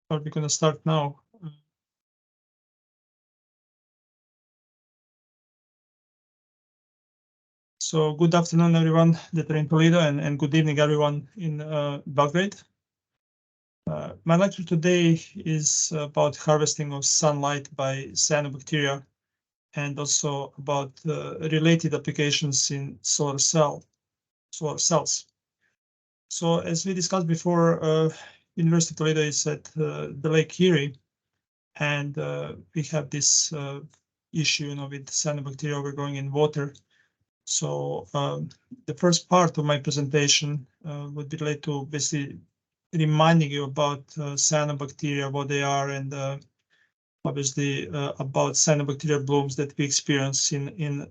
Are we going to start now? So good afternoon, everyone that are in Toledo, and good evening, everyone in Belgrade. My lecture today is about harvesting of sunlight by cyanobacteria, and also about related applications in solar cells. So as we discussed before, University of Toledo is at the Lake Erie, and we have this issue, with cyanobacteria overgrowing in water. So the first part of my presentation would be related to basically reminding you about cyanobacteria, what they are, and obviously about cyanobacteria blooms that we experience in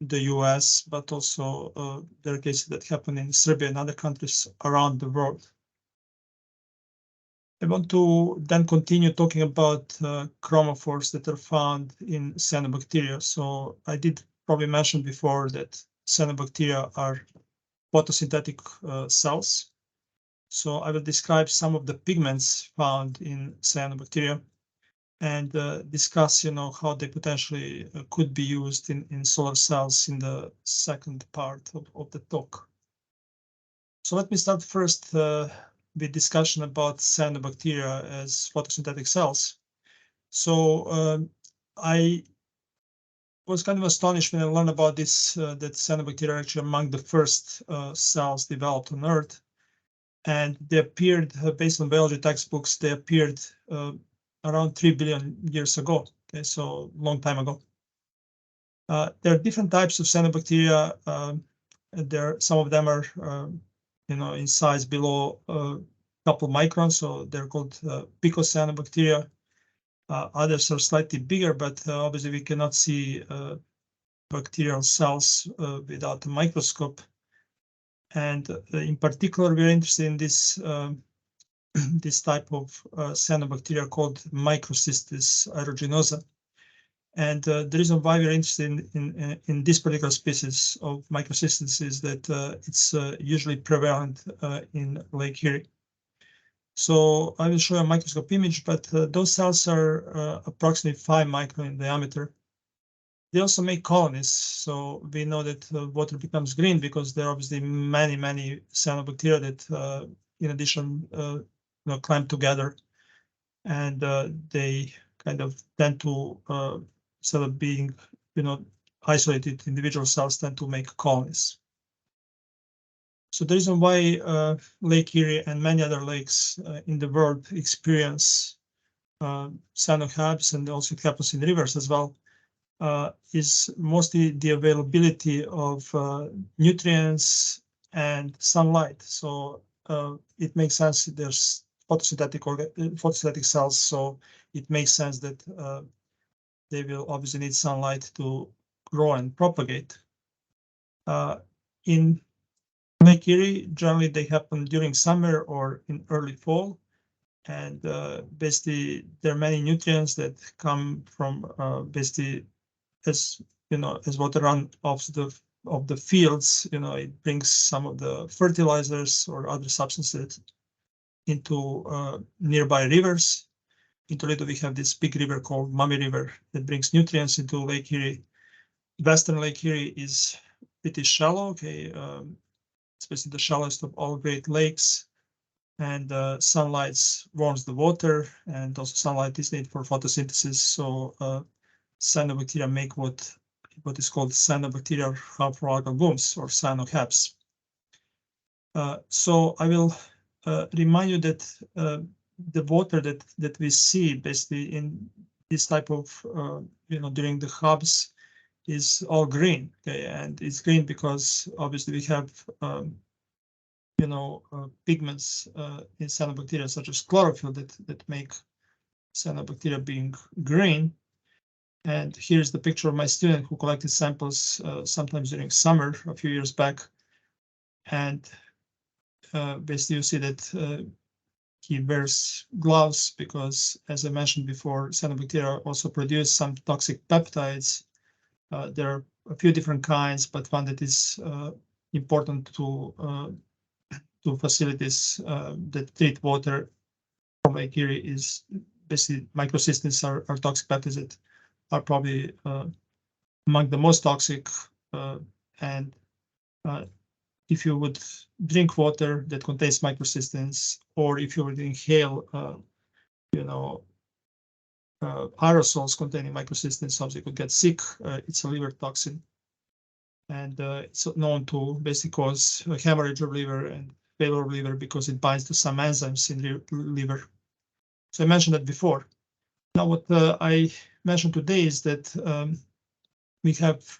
the US, but also there are cases that happen in Serbia and other countries around the world. I want to then continue talking about chromophores that are found in cyanobacteria. So I did probably mention before that cyanobacteria are photosynthetic cells. So I will describe some of the pigments found in cyanobacteria and discuss, how they potentially could be used in solar cells in the second part of the talk. So let me start first with discussion about cyanobacteria as photosynthetic cells. So I was kind of astonished when I learned about this, that cyanobacteria are actually among the first cells developed on Earth. And they appeared, based on biology textbooks, they appeared around 3 billion years ago, okay, so long time ago. There are different types of cyanobacteria. Some of them are, in size below a couple microns, so they're called picocyanobacteria. Others are slightly bigger, but obviously we cannot see bacterial cells without a microscope. And in particular, we're interested in this this type of cyanobacteria called Microcystis aeruginosa. And the reason why we're interested in this particular species of Microcystis is that it's usually prevalent in Lake Erie. So I will show a microscope image, but those cells are approximately 5 micron in diameter. They also make colonies, so we know that water becomes green because there are obviously many cyanobacteria that, in addition, climb together, and they kind of tend to, instead of being, isolated, individual cells tend to make colonies. So the reason why Lake Erie and many other lakes in the world experience cyanohabs, and also it happens in rivers as well, is mostly the availability of nutrients and sunlight. So it makes sense. There's photosynthetic cells, so it makes sense that they will obviously need sunlight to grow and propagate. In Lake Erie, generally they happen during summer or in early fall, and basically there are many nutrients that come from basically as water run off of the fields. It brings some of the fertilizers or other substances into nearby rivers. In Toledo, we have this big river called Mummy River that brings nutrients into Lake Erie. Western Lake Erie is pretty shallow, okay, especially the shallowest of all Great Lakes. And sunlight warms the water, and also sunlight is needed for photosynthesis. So cyanobacteria make what is called cyanobacterial harmful algal blooms, or cyanohabs. So I will remind you that the water that we see basically in this type of during the hubs is all green, okay, and it's green because obviously we have pigments in cyanobacteria such as chlorophyll that make cyanobacteria being green. And here's the picture of my student who collected samples sometimes during summer a few years back. And basically you see that he wears gloves because, as I mentioned before, cyanobacteria also produce some toxic peptides. There are a few different kinds, but one that is important to facilities that treat water from Lake Erie is basically microcystins are toxic peptides that are probably among the most toxic. And if you would drink water that contains microcystins, or if you would inhale, aerosols containing microcystins, obviously you could get sick. It's a liver toxin, and it's known to basically cause hemorrhage of liver and failure of liver because it binds to some enzymes in the liver. So I mentioned that before. Now, what I mentioned today is that we have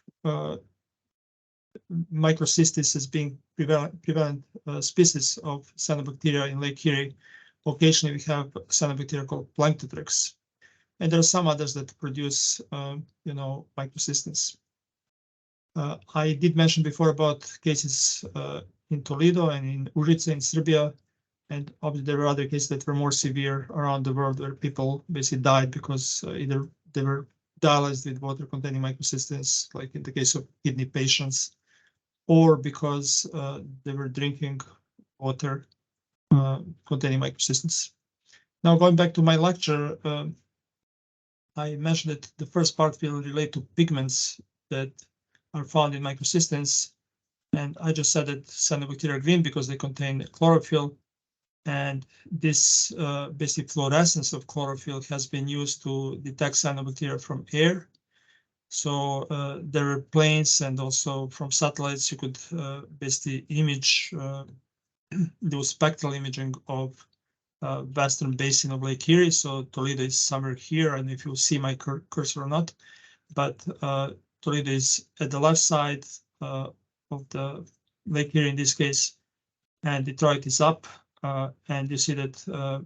microcystis as being prevalent species of cyanobacteria in Lake Erie. Occasionally, we have cyanobacteria called Planktothrax, and there are some others that produce, microcystins. I did mention before about cases in Toledo and in Užice in Serbia, and obviously there were other cases that were more severe around the world where people basically died because either they were dialyzed with water containing microcystins, like in the case of kidney patients, or because they were drinking water containing microcystins. Now, going back to my lecture, I mentioned that the first part will relate to pigments that are found in microcystins, and I just said that cyanobacteria are green because they contain chlorophyll, and this basic fluorescence of chlorophyll has been used to detect cyanobacteria from air. So there are planes, and also from satellites you could basically image, do spectral imaging of western basin of Lake Erie. So Toledo is somewhere here, and if you see my cursor or not, but Toledo is at the left side of the Lake Erie in this case, and Detroit is up, and you see that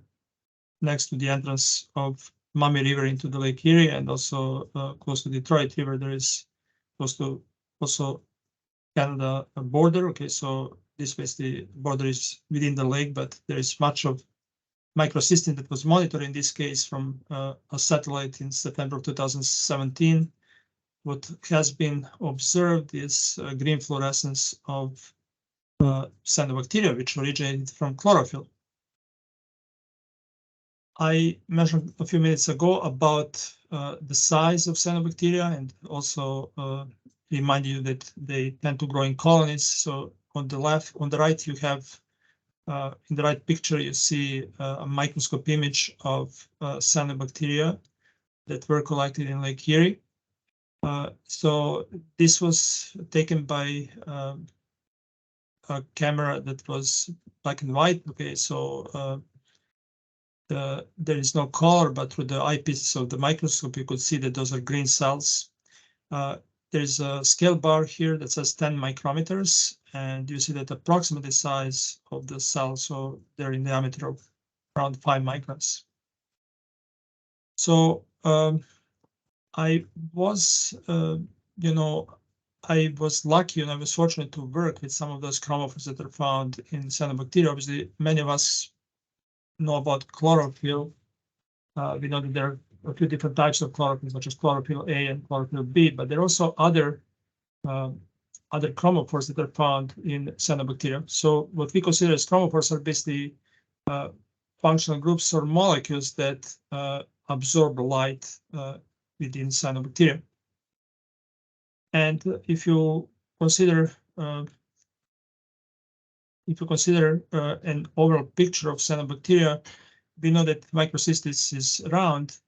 next to the entrance of Maumee River into the Lake Erie, and also close to Detroit River, there is close to also Canada border. Okay, so this basically border is within the lake, but there is much of microcystin that was monitored in this case from a satellite in September of 2017. What has been observed is green fluorescence of cyanobacteria, which originated from chlorophyll. I mentioned a few minutes ago about the size of cyanobacteria, and also remind you that they tend to grow in colonies. So on the right, you have in the right picture, you see a microscope image of cyanobacteria that were collected in Lake Erie. So this was taken by a camera that was black and white. Okay, so there is no color, but through the eyepieces of the microscope, you could see that those are green cells. There's a scale bar here that says 10 micrometers, and you see that approximately size of the cells, so they're in diameter of around 5 microns. So I was, I was lucky and I was fortunate to work with some of those chromophores that are found in cyanobacteria. Obviously, many of us know about chlorophyll. We know that there are a few different types of chlorophyll, such as chlorophyll A and chlorophyll B, but there are also other chromophores that are found in cyanobacteria. So what we consider as chromophores are basically functional groups or molecules that absorb light within cyanobacteria. And if you consider an overall picture of cyanobacteria, we know that microcystis is round,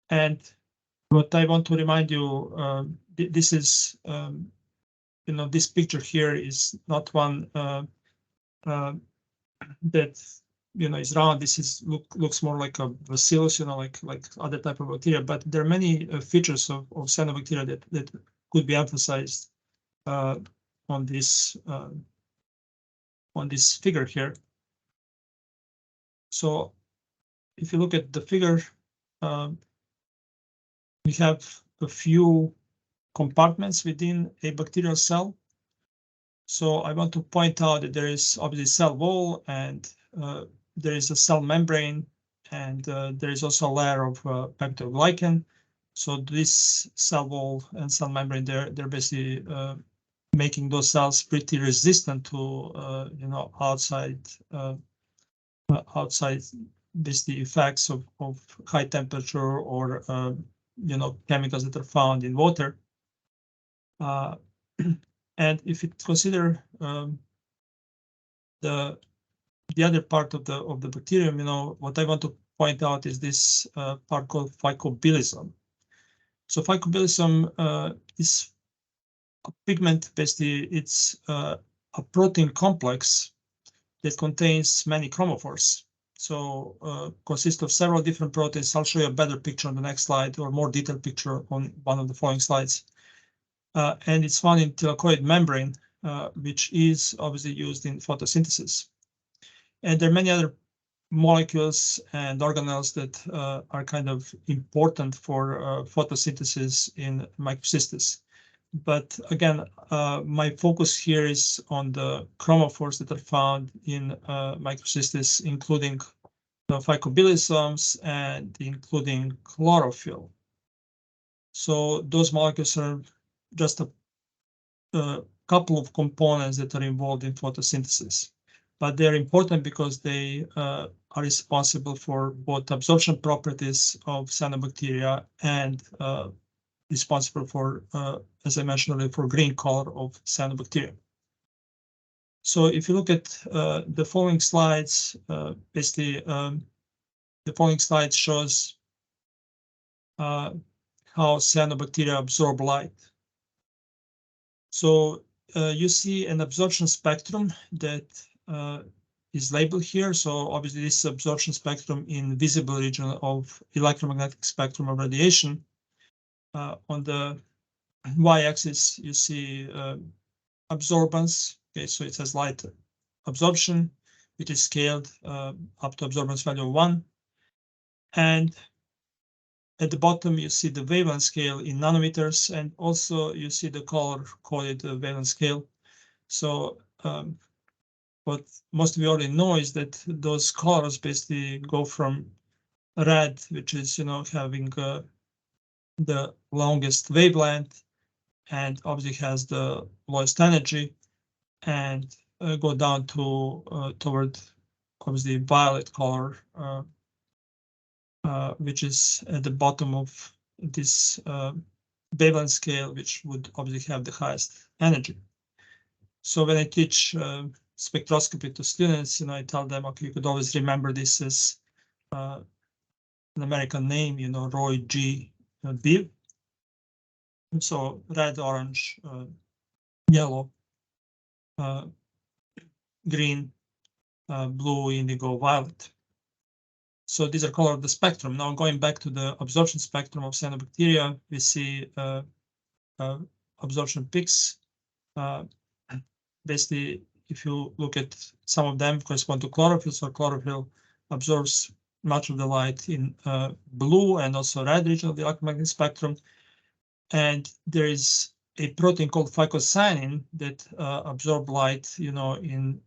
and what I want to remind you, this is, this picture here is not one that is round. This looks more like a bacillus, like other type of bacteria. But there are many features of cyanobacteria that could be emphasized on this figure here. So if you look at the figure, we have a few compartments within a bacterial cell. So I want to point out that there is obviously cell wall, and there is a cell membrane, and there is also a layer of peptidoglycan. So this cell wall and cell membrane, they're basically making those cells pretty resistant to outside outside the effects of high temperature or chemicals that are found in water. And if you consider the other part of the bacterium, what I want to point out is this part called phycobilism. So phycobilism is a pigment. Basically, it's a protein complex that contains many chromophores. So consists of several different proteins. I'll show you a better picture on the next slide, or more detailed picture on one of the following slides. And it's found in thylakoid membrane, which is obviously used in photosynthesis. And there are many other molecules and organelles that are kind of important for photosynthesis in microcystis. But again, my focus here is on the chromophores that are found in microcystis, including the phycobilisms and including chlorophyll. So those molecules are just a couple of components that are involved in photosynthesis, but they're important because they are responsible for both absorption properties of cyanobacteria and responsible for, as I mentioned earlier, for green color of cyanobacteria. So if you look at the following slides, basically the following slide shows how cyanobacteria absorb light. So you see an absorption spectrum that is labeled here. So obviously this absorption spectrum in visible region of electromagnetic spectrum of radiation. On the y-axis, you see absorbance. Okay, so it says light absorption, which is scaled up to absorbance value of 1. And at the bottom, you see the wavelength scale in nanometers, and also you see the color-coded wavelength scale. So what most of you already know is that those colors basically go from red, which is having the longest wavelength and obviously has the lowest energy, and go down to toward obviously violet color, which is at the bottom of this wavelength scale, which would obviously have the highest energy. So when I teach spectroscopy to students, I tell them, okay, you could always remember this as an American name, Roy G. Biv. So red, orange, yellow, green, blue, indigo, violet. So these are color of the spectrum. Now going back to the absorption spectrum of cyanobacteria, we see absorption peaks. Basically, if you look at some of them correspond to chlorophyll, so chlorophyll absorbs much of the light in blue and also red region of the electromagnetic spectrum. And there is a protein called phycocyanin that absorb light, in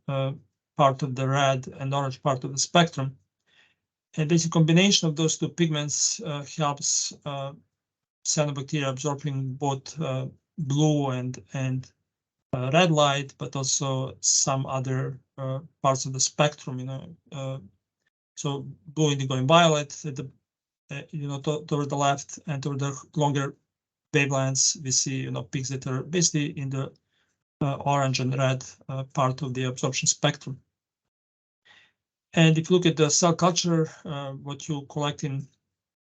part of the red and orange part of the spectrum. And basic combination of those two pigments helps cyanobacteria absorbing both blue and red light, but also some other parts of the spectrum. So blue, indigo, and violet at the toward the left, and toward the longer wavelengths, we see peaks that are basically in the orange and red part of the absorption spectrum. And if you look at the cell culture, what you collect in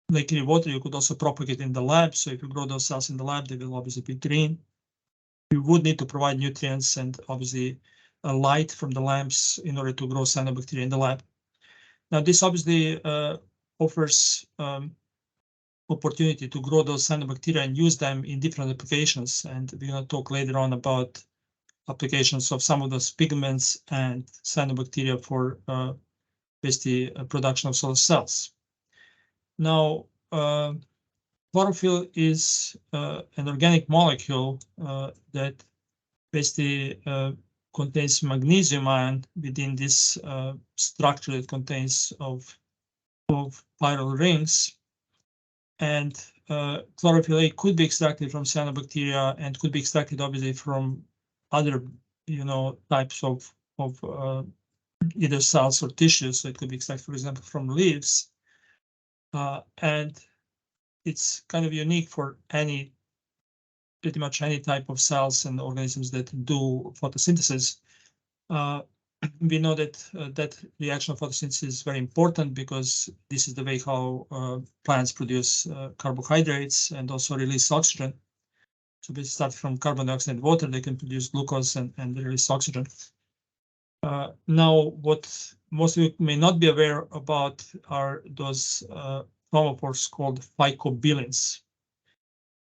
Lake Erie water, you could also propagate in the lab. So if you grow those cells in the lab, they will obviously be green. You would need to provide nutrients and obviously light from the lamps in order to grow cyanobacteria in the lab. Now, this obviously offers opportunity to grow those cyanobacteria and use them in different applications. And we're going to talk later on about applications of some of those pigments and cyanobacteria for basically production of solar cells. Now, chlorophyll is an organic molecule that basically contains magnesium ion within this structure that contains of chiral rings. And chlorophyll A could be extracted from cyanobacteria and could be extracted obviously from other types of either cells or tissues. So it could be extracted, for example, from leaves. And it's kind of unique for pretty much any type of cells and organisms that do photosynthesis. We know that that reaction of photosynthesis is very important because this is the way how plants produce carbohydrates and also release oxygen. So they start from carbon dioxide and water, they can produce glucose and release oxygen. Now, what most of you may not be aware about are those chromophores called phycobilins.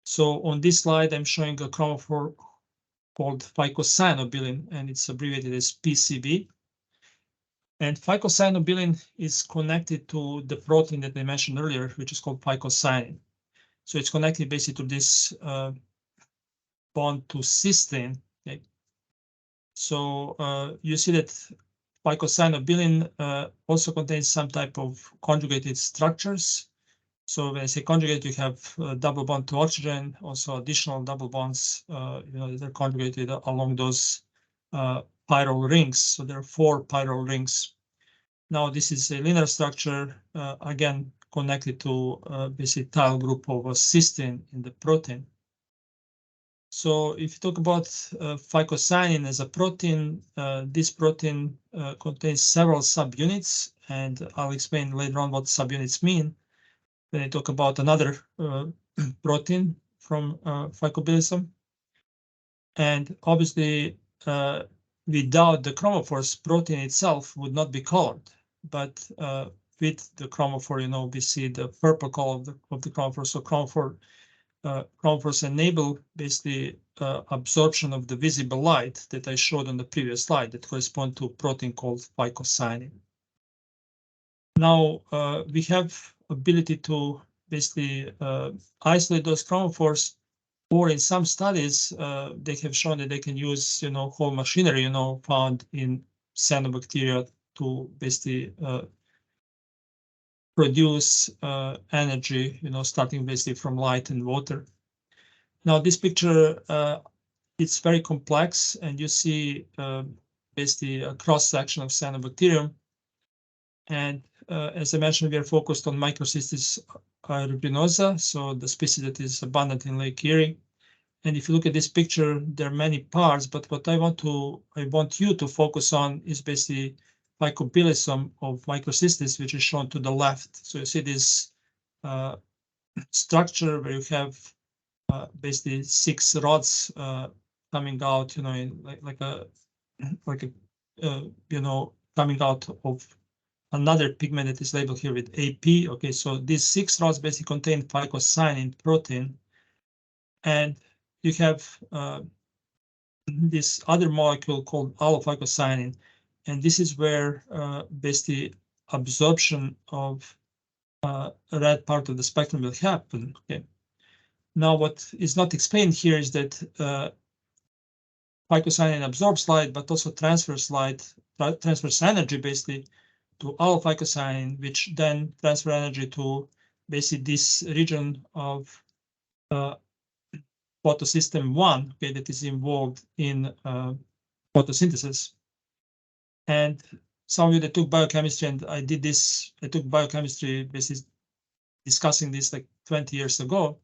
So on this slide, I'm showing a chromophore called phycocyanobilin, and it's abbreviated as PCB. And phycocyanobilin is connected to the protein that I mentioned earlier, which is called phycocyanin. So it's connected basically to this bond to cysteine. Okay. So you see that phycocyanobilin also contains some type of conjugated structures. So when I say conjugate, you have a double bond to oxygen, also additional double bonds, that are conjugated along those chiral rings. So there are 4 chiral rings. Now this is a linear structure, again connected to basically tile group of cysteine in the protein. So if you talk about phycocyanin as a protein, this protein contains several subunits, and I'll explain later on what subunits mean when I talk about another protein from phycobilism. And obviously, without the chromophores, protein itself would not be colored. But with the chromophore, we see the purple color of the chromophore. So chromophores enable basically absorption of the visible light that I showed on the previous slide that correspond to a protein called phycocyanin. Now we have ability to basically isolate those chromophores, or in some studies they have shown that they can use whole machinery found in cyanobacteria to basically produce energy, starting basically from light and water. Now this picture, it's very complex, and you see basically a cross-section of cyanobacterium. And as I mentioned, we are focused on Microcystis aeruginosa, so the species that is abundant in Lake Erie. And if you look at this picture, there are many parts, but what I want you to focus on is basically phycobilism of Microcystis, which is shown to the left. So you see this structure where you have basically 6 rods coming out, in coming out of another pigment that is labeled here with AP. Okay, so these 6 rods basically contain phycocyanin protein, and you have this other molecule called allophycocyanin, and this is where basically absorption of a red part of the spectrum will happen. Okay. Now, what is not explained here is that phycocyanin absorbs light, but also transfers energy basically to allophycocyanin, which then transfer energy to basically this region of photosystem 1, okay, that is involved in photosynthesis. And some of you that took biochemistry, and I took biochemistry basically discussing this like 20 years ago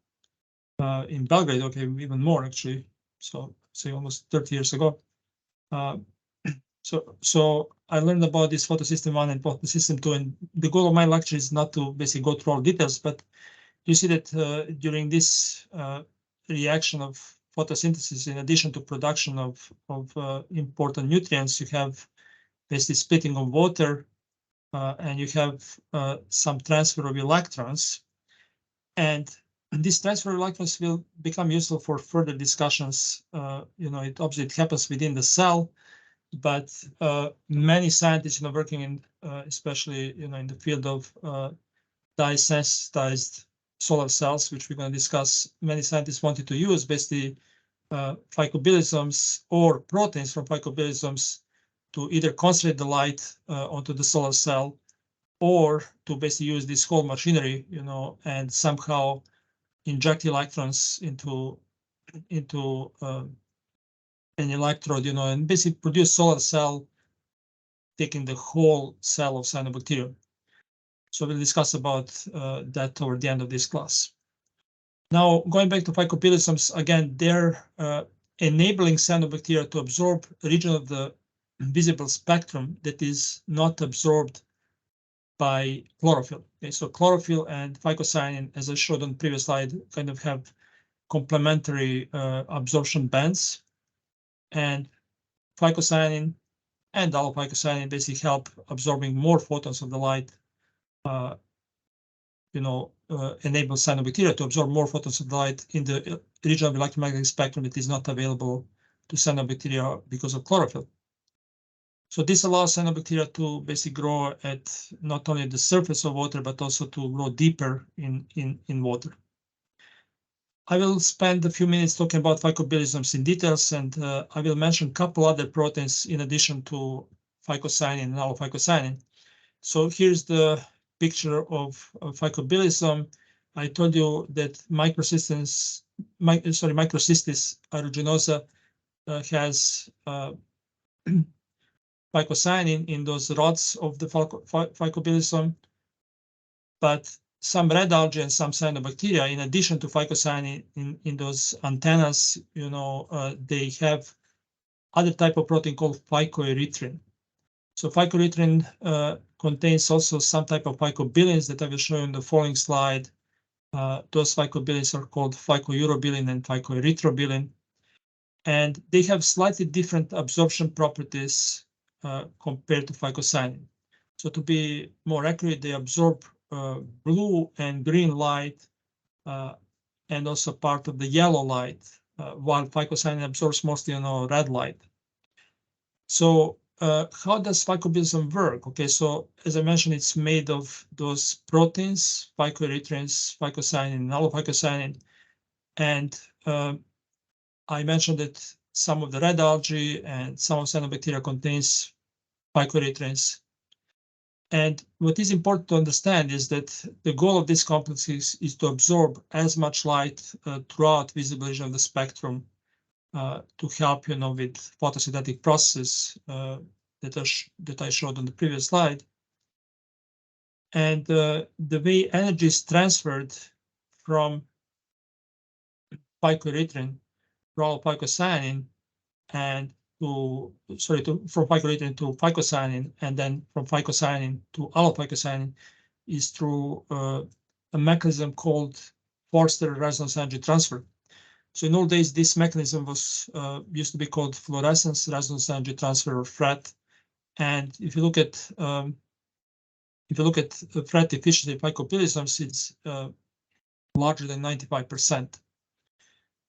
in Belgrade, okay, even more actually, so say almost 30 years ago. So I learned about this photosystem 1 and photosystem 2, and the goal of my lecture is not to basically go through all details, but you see that during this reaction of photosynthesis, in addition to production of important nutrients, you have basically splitting of water, and you have some transfer of electrons. And this transfer of electrons will become useful for further discussions. It obviously it happens within the cell, but many scientists, working in especially in the field of dye-sensitized solar cells, which we're going to discuss, many scientists wanted to use basically phycobilisms or proteins from phycobilisms to either concentrate the light onto the solar cell, or to basically use this whole machinery, and somehow inject electrons into an electrode, and basically produce solar cell taking the whole cell of cyanobacterium. So we'll discuss about that toward the end of this class. Now, going back to phycobilisms, again, they're enabling cyanobacteria to absorb a region of the visible spectrum that is not absorbed by chlorophyll. Okay, so chlorophyll and phycocyanin, as I showed on the previous slide, kind of have complementary absorption bands, and phycocyanin and allophycocyanin basically help absorbing more photons of the light, enable cyanobacteria to absorb more photons of light in the region of electromagnetic spectrum that is not available to cyanobacteria because of chlorophyll. So this allows cyanobacteria to basically grow at not only the surface of water, but also to grow deeper in water. I will spend a few minutes talking about phycobilisms in details, and I will mention a couple other proteins in addition to phycocyanin and allophycocyanin. So here's the picture of phycobilism. I told you that Microcystis aeruginosa has phycocyanin in those rods of the phycobilism, but some red algae and some cyanobacteria, in addition to phycocyanin in those antennas, they have other type of protein called phycoerythrin. So phycoerythrin contains also some type of phycobilins that I will show you in the following slide. Those phycobilins are called phycourobilin and phycoerythrobilin, and they have slightly different absorption properties compared to phycocyanin. So to be more accurate, they absorb blue and green light and also part of the yellow light, while phycocyanin absorbs mostly red light. So how does phycobilism work? Okay, so as I mentioned, it's made of those proteins, phycoerythrins, phycocyanin, and allophycocyanin. And I mentioned that some of the red algae and some of cyanobacteria contains phycoerythrins. And what is important to understand is that the goal of this complex is to absorb as much light throughout visible region of the spectrum to help, with photosynthetic processes that I showed on the previous slide. And the way energy is transferred from phycoerythrin to allophycocyanin and from phycoerythrin to phycocyanin, and then from phycocyanin to allophycocyanin is through a mechanism called forced resonance energy transfer. So in old days, this mechanism was used to be called fluorescence resonance energy transfer, or FRET. And if you look at FRET efficiency of phycobilisms, it's larger than 95%.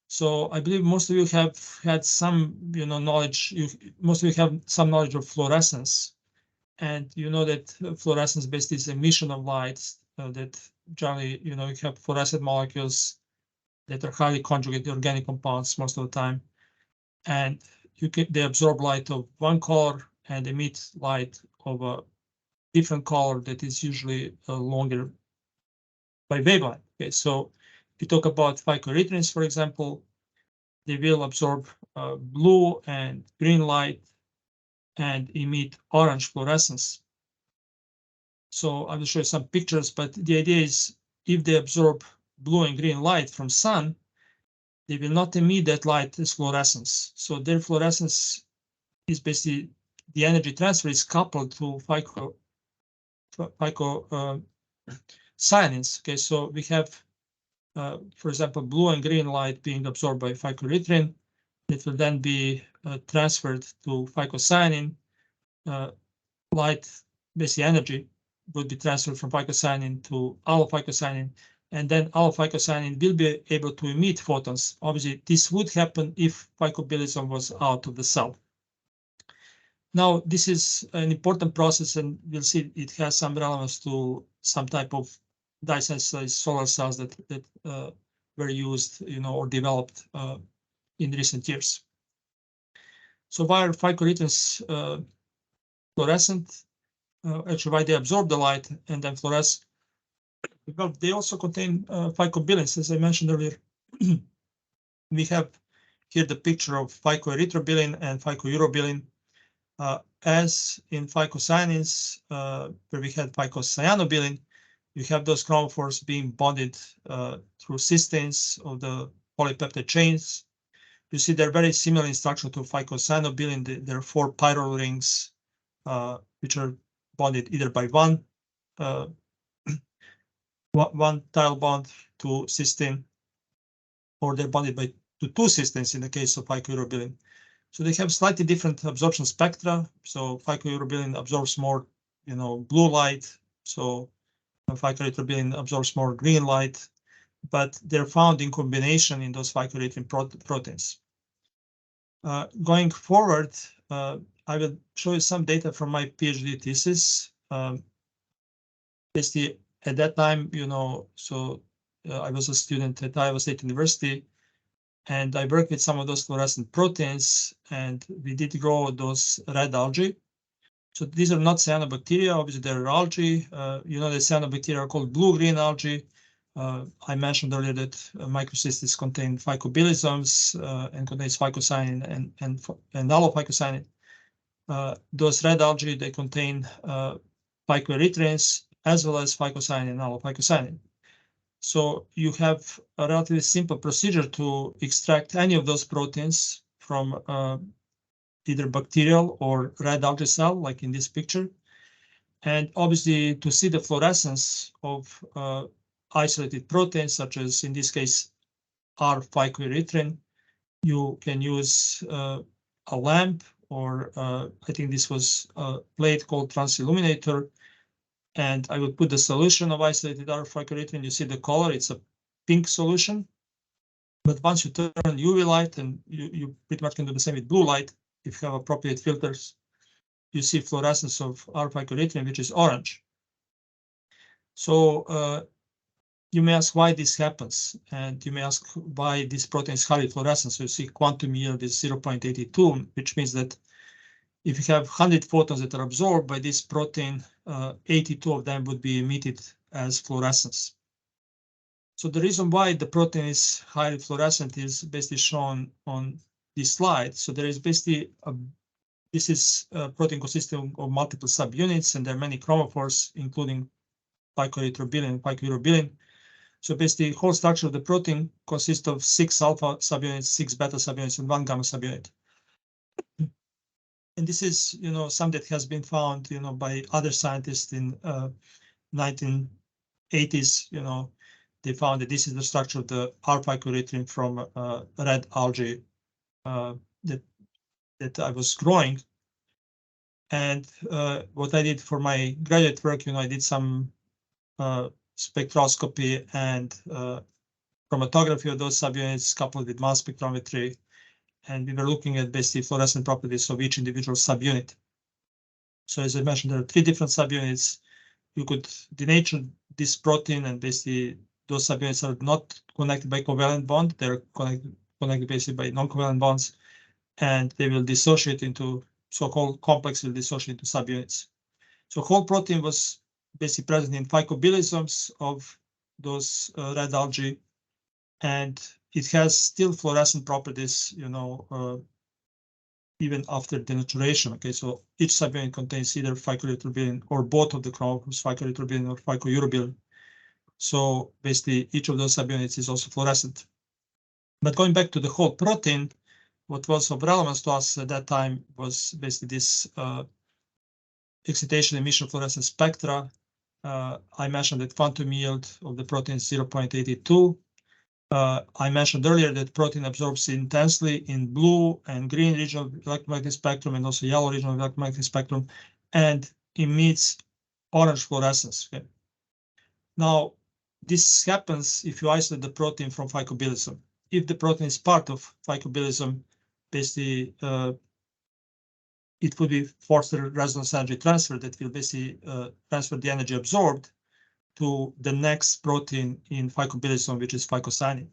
So I believe most of you have had some, knowledge. Most of you have some knowledge of fluorescence, and you know that fluorescence basically is emission of light. That generally, you have fluorescent molecules that are highly conjugated organic compounds most of the time, and they absorb light of one color and emit light of a different color that is usually longer by wavelength. Okay, so if you talk about phycoerythrins, for example, they will absorb blue and green light and emit orange fluorescence. So I will show you some pictures, but the idea is if they absorb blue and green light from sun, they will not emit that light as fluorescence. So their fluorescence is basically the energy transfer is coupled to phycocyanins. Okay, so we have, for example, blue and green light being absorbed by phycoerythrin. It will then be transferred to phycocyanin. Light, basically energy, would be transferred from phycocyanin to allophycocyanin, and then allophycocyanin will be able to emit photons. Obviously, this would happen if phycobilism was out of the cell. Now, this is an important process, and we'll see it has some relevance to some type of dye-sensitized solar cells that were used, or developed in recent years. So why are phycoerythrins fluorescent? Actually, why they absorb the light and then fluoresce? Because they also contain phycobilins, as I mentioned earlier. We have here the picture of phycoerythrobilin and phycourobilin. as in phycocyanins, where we had phycocyanobulin, you have those chromophores being bonded through cysteines of the polypeptide chains. You see they're very similar in structure to phycocyanobulin. There are 4 pyrrole rings, which are bonded either by one tile bond to cysteine, or they're bonded by to 2 cysteines in the case of phycourobilin. So they have slightly different absorption spectra. So phycourobilin absorbs more, blue light. So phycoerythrobilin absorbs more green light, but they're found in combination in those phycoerythrin proteins. Going forward, I will show you some data from my PhD thesis. Basically, at that time, I was a student at Iowa State University, and I worked with some of those fluorescent proteins, and we did grow those red algae. So these are not cyanobacteria, obviously they're algae. The cyanobacteria are called blue-green algae. I mentioned earlier that microcystis contain phycobilisms and contains phycocyanin and allophycocyanin. Those red algae, they contain phycoerythrins as well as phycocyanin and allophycocyanin. So you have a relatively simple procedure to extract any of those proteins from either bacterial or red algae cell, like in this picture. And obviously, to see the fluorescence of isolated proteins, such as in this case R-phycoerythrin, you can use a lamp, or I think this was a plate called transilluminator, and I will put the solution of isolated R-phycoerythrin. You see the color, it's a pink solution. But once you turn UV light, and you pretty much can do the same with blue light, if you have appropriate filters, you see fluorescence of R-phycoerythrin, which is orange. So you may ask why this happens, and you may ask why this protein is highly fluorescent. So you see quantum yield is 0.82, which means that if you have 100 photons that are absorbed by this protein, 82 of them would be emitted as fluorescence. So the reason why the protein is highly fluorescent is basically shown on this slide. So there is basically this is a protein consisting of multiple subunits, and there are many chromophores, including phycoerythrobilin and phycourobilin. So basically, the whole structure of the protein consists of 6 alpha subunits, 6 beta subunits, and 1 gamma subunit. And this is, something that has been found, by other scientists in 1980s. They found that this is the structure of the R-phycoerythrin from red algae that I was growing. And what I did for my graduate work, I did some spectroscopy and chromatography of those subunits coupled with mass spectrometry. And we were looking at basically fluorescent properties of each individual subunit. So as I mentioned, there are 3 different subunits. You could denature this protein, and basically those subunits are not connected by covalent bond. They're connected basically by non-covalent bonds, and they will dissociate into so-called complex will dissociate into subunits. So whole protein was basically present in phycobilisms of those red algae, and it has still fluorescent properties, even after denaturation. Okay, so each subunit contains either phycoerythrobilin or both of the chromophores, phycoerythrobilin or phycourobilin. So basically, each of those subunits is also fluorescent. But going back to the whole protein, what was of relevance to us at that time was basically this excitation emission fluorescence spectra. I mentioned that quantum yield of the protein is 0.82. I mentioned earlier that protein absorbs intensely in blue and green region of electromagnetic spectrum, and also yellow region of electromagnetic spectrum, and emits orange fluorescence. Okay? Now, this happens if you isolate the protein from phycobilism. If the protein is part of phycobilism, basically it would be forced resonance energy transfer that will basically transfer the energy absorbed to the next protein in phycobilism, which is phycocyanin.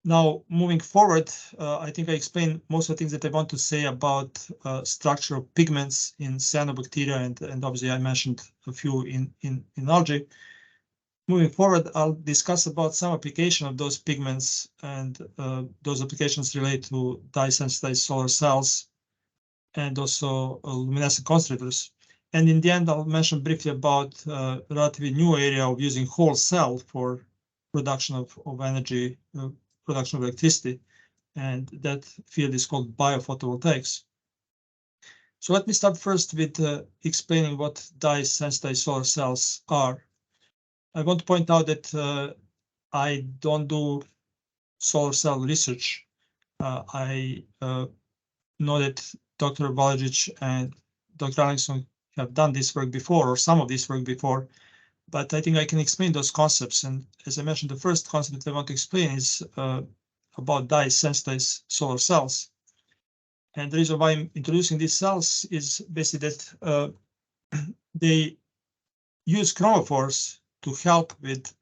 Now, moving forward, I think I explained most of the things that I want to say about structure of pigments in cyanobacteria, and obviously I mentioned a few in algae. Moving forward, I'll discuss about some application of those pigments, and those applications relate to dye-sensitized solar cells and also luminescent concentrators. And in the end, I'll mention briefly about a relatively new area of using whole cell for production of energy, production of electricity, and that field is called biophotovoltaics. So let me start first with explaining what dye-sensitized solar cells are. I want to point out that I don't do solar cell research. I know that Dr. Valajic and Dr. Alexion have done this work before, or some of this work before, but I think I can explain those concepts. And as I mentioned, the first concept I want to explain is about dye-sensitized solar cells. And the reason why I'm introducing these cells is basically that they use chromophores to help with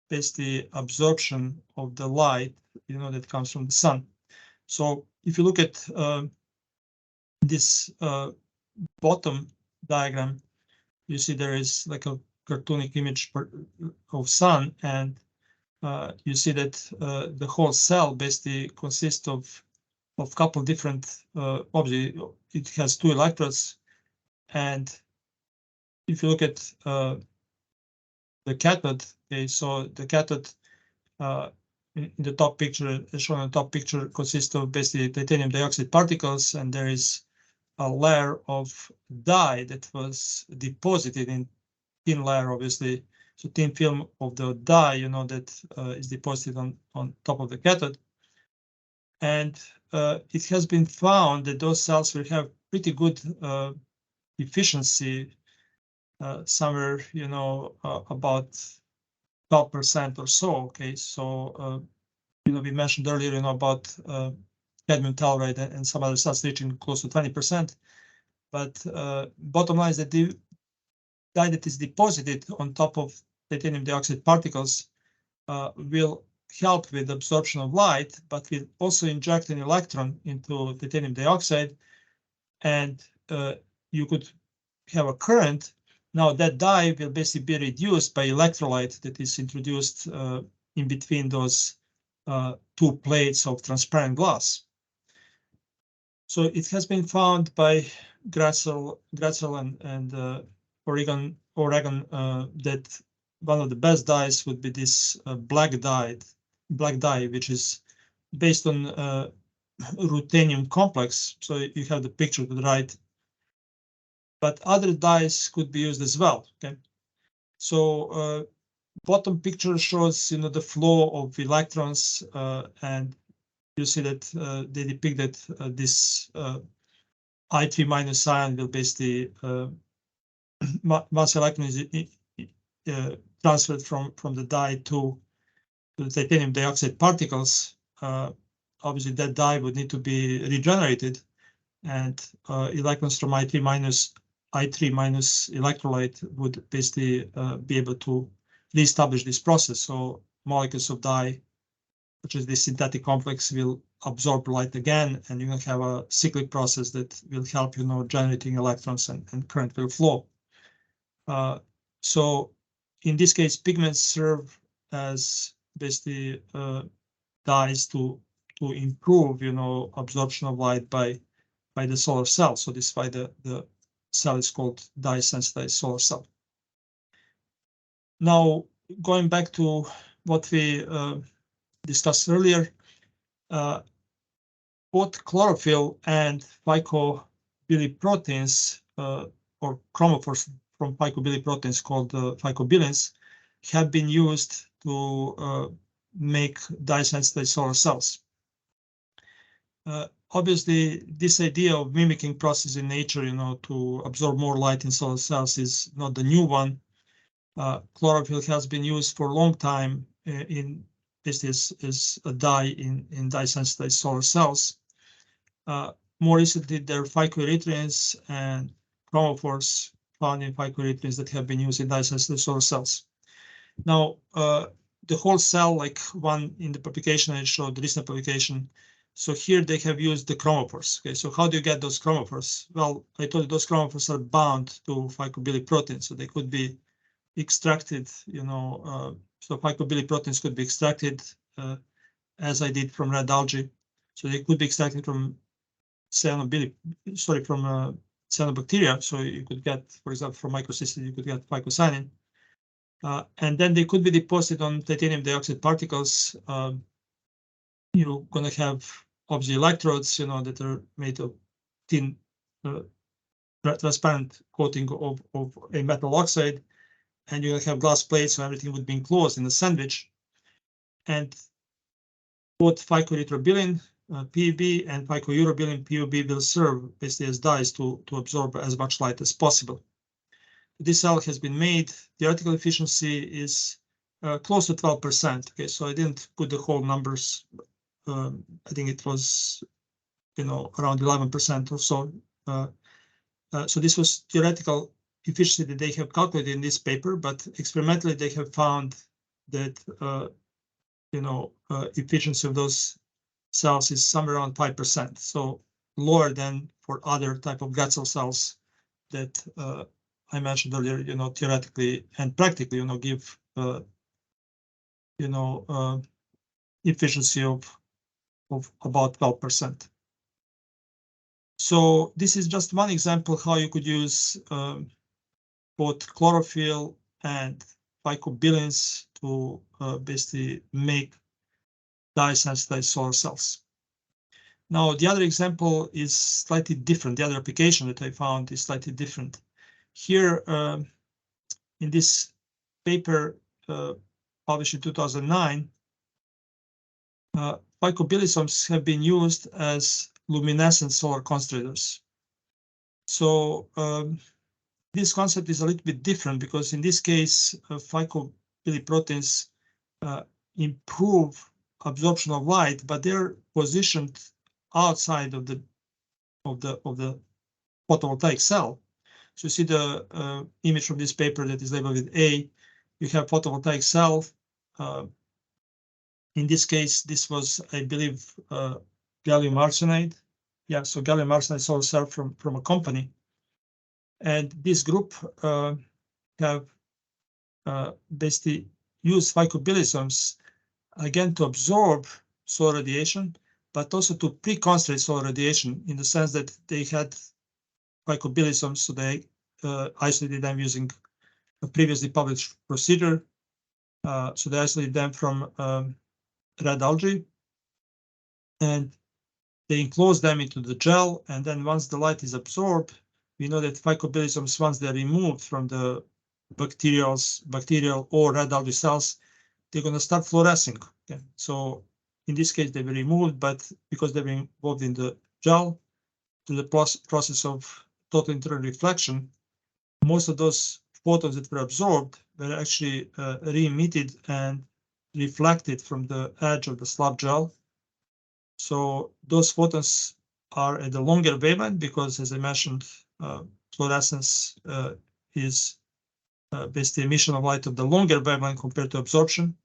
basically absorption of the light, that comes from the sun. So if you look at this bottom diagram, you see there is like a cartoonic image of sun, and you see that the whole cell basically consists of a couple different obviously it has 2 electrodes, and if you look at the cathode, okay, so the cathode in the top picture, as shown in the top picture, consists of basically titanium dioxide particles, and there is a layer of dye that was deposited in thin layer, obviously, so thin film of the dye, that is deposited on top of the cathode. And it has been found that those cells will have pretty good efficiency, somewhere, about 12% or so. Okay, so we mentioned earlier, about cadmium telluride and some other cells reaching close to 20%. But bottom line is that the dye that is deposited on top of titanium dioxide particles will help with absorption of light, but will also inject an electron into titanium dioxide, and you could have a current. Now that dye will basically be reduced by electrolyte that is introduced in between those 2 plates of transparent glass. So it has been found by Gratzel and Oregon that one of the best dyes would be this black dye, which is based on ruthenium complex. So you have the picture to the right, but other dyes could be used as well. Okay, so bottom picture shows the flow of electrons, and you see that they depict that this I3 minus ion will basically mass electron is transferred from the dye to the titanium dioxide particles. Obviously, that dye would need to be regenerated, and electrons from I3 minus electrolyte would basically be able to reestablish this process. So molecules of dye, which is this synthetic complex, will absorb light again, and you're going to have a cyclic process that will help generating electrons, and current will flow. So in this case, pigments serve as basically dyes to improve absorption of light by the solar cell. So this is why the cell is called dye-sensitized solar cell. Now, going back to what we discussed earlier, both chlorophyll and phycobilproteins, or chromophores from phycobilproteins called phycobilins, have been used to make dye-sensitized solar cells. Obviously, this idea of mimicking process in nature, to absorb more light in solar cells is not the new one. Chlorophyll has been used for a long time in this is a dye in dye-sensitized solar cells. More recently, there are phycoerythritins and chromophores found in phycoerythritins that have been used in dye-sensitized solar cells. Now, the whole cell, like one in the publication I showed, the recent publication. So here they have used the chromophores. Okay, so how do you get those chromophores? Well, I told you those chromophores are bound to phycobilproteins, so they could be extracted. So phycobilproteins could be extracted as I did from red algae. So they could be extracted from cyanobacteria. So you could get, for example, from microcystin, you could get phycocyanin. And then they could be deposited on titanium dioxide particles. You're going to have obviously electrodes, that are made of thin, transparent coating of a metal oxide, and you have glass plates, so everything would be enclosed in a sandwich. And both phycoerythrobilin, PEB, and phycourobilin, PUB, will serve basically as dyes to absorb as much light as possible. This cell has been made. Theoretical efficiency is close to 12%. Okay, so I didn't put the whole numbers. I think it was, around 11% or so. So this was theoretical efficiency that they have calculated in this paper, but experimentally they have found that efficiency of those cells is somewhere around 5%, so lower than for other type of gut cells that I mentioned earlier. Theoretically and practically, give efficiency of about 12%. So this is just one example how you could use both chlorophyll and phycobilins to basically make dye-sensitized solar cells. Now, the other example is slightly different. The other application that I found is slightly different. Here, in this paper published in 2009, phycobilisms have been used as luminescent solar concentrators. So this concept is a little bit different because in this case, phycobiliproteins improve absorption of light, but they're positioned outside of the photovoltaic cell. So you see the image from this paper that is labeled with A. You have photovoltaic cell. In this case, this was, I believe, gallium arsenide. Yeah, so gallium arsenide solar cell from a company. And this group have basically used phycobilisms again to absorb solar radiation, but also to pre-concentrate solar radiation in the sense that they had phycobilisms, so they isolated them using a previously published procedure. So they isolated them from red algae, and they enclose them into the gel. And then once the light is absorbed, we know that phycobilisms, once they're removed from the bacterial or red algae cells, they're going to start fluorescing. Okay? So in this case, they were removed, but because they were involved in the gel, to the process of total internal reflection, most of those photons that were absorbed were actually re-emitted and reflected from the edge of the slab gel. So those photons are at the longer wavelength because, as I mentioned, fluorescence is basically emission of light of the longer wavelength compared to absorption.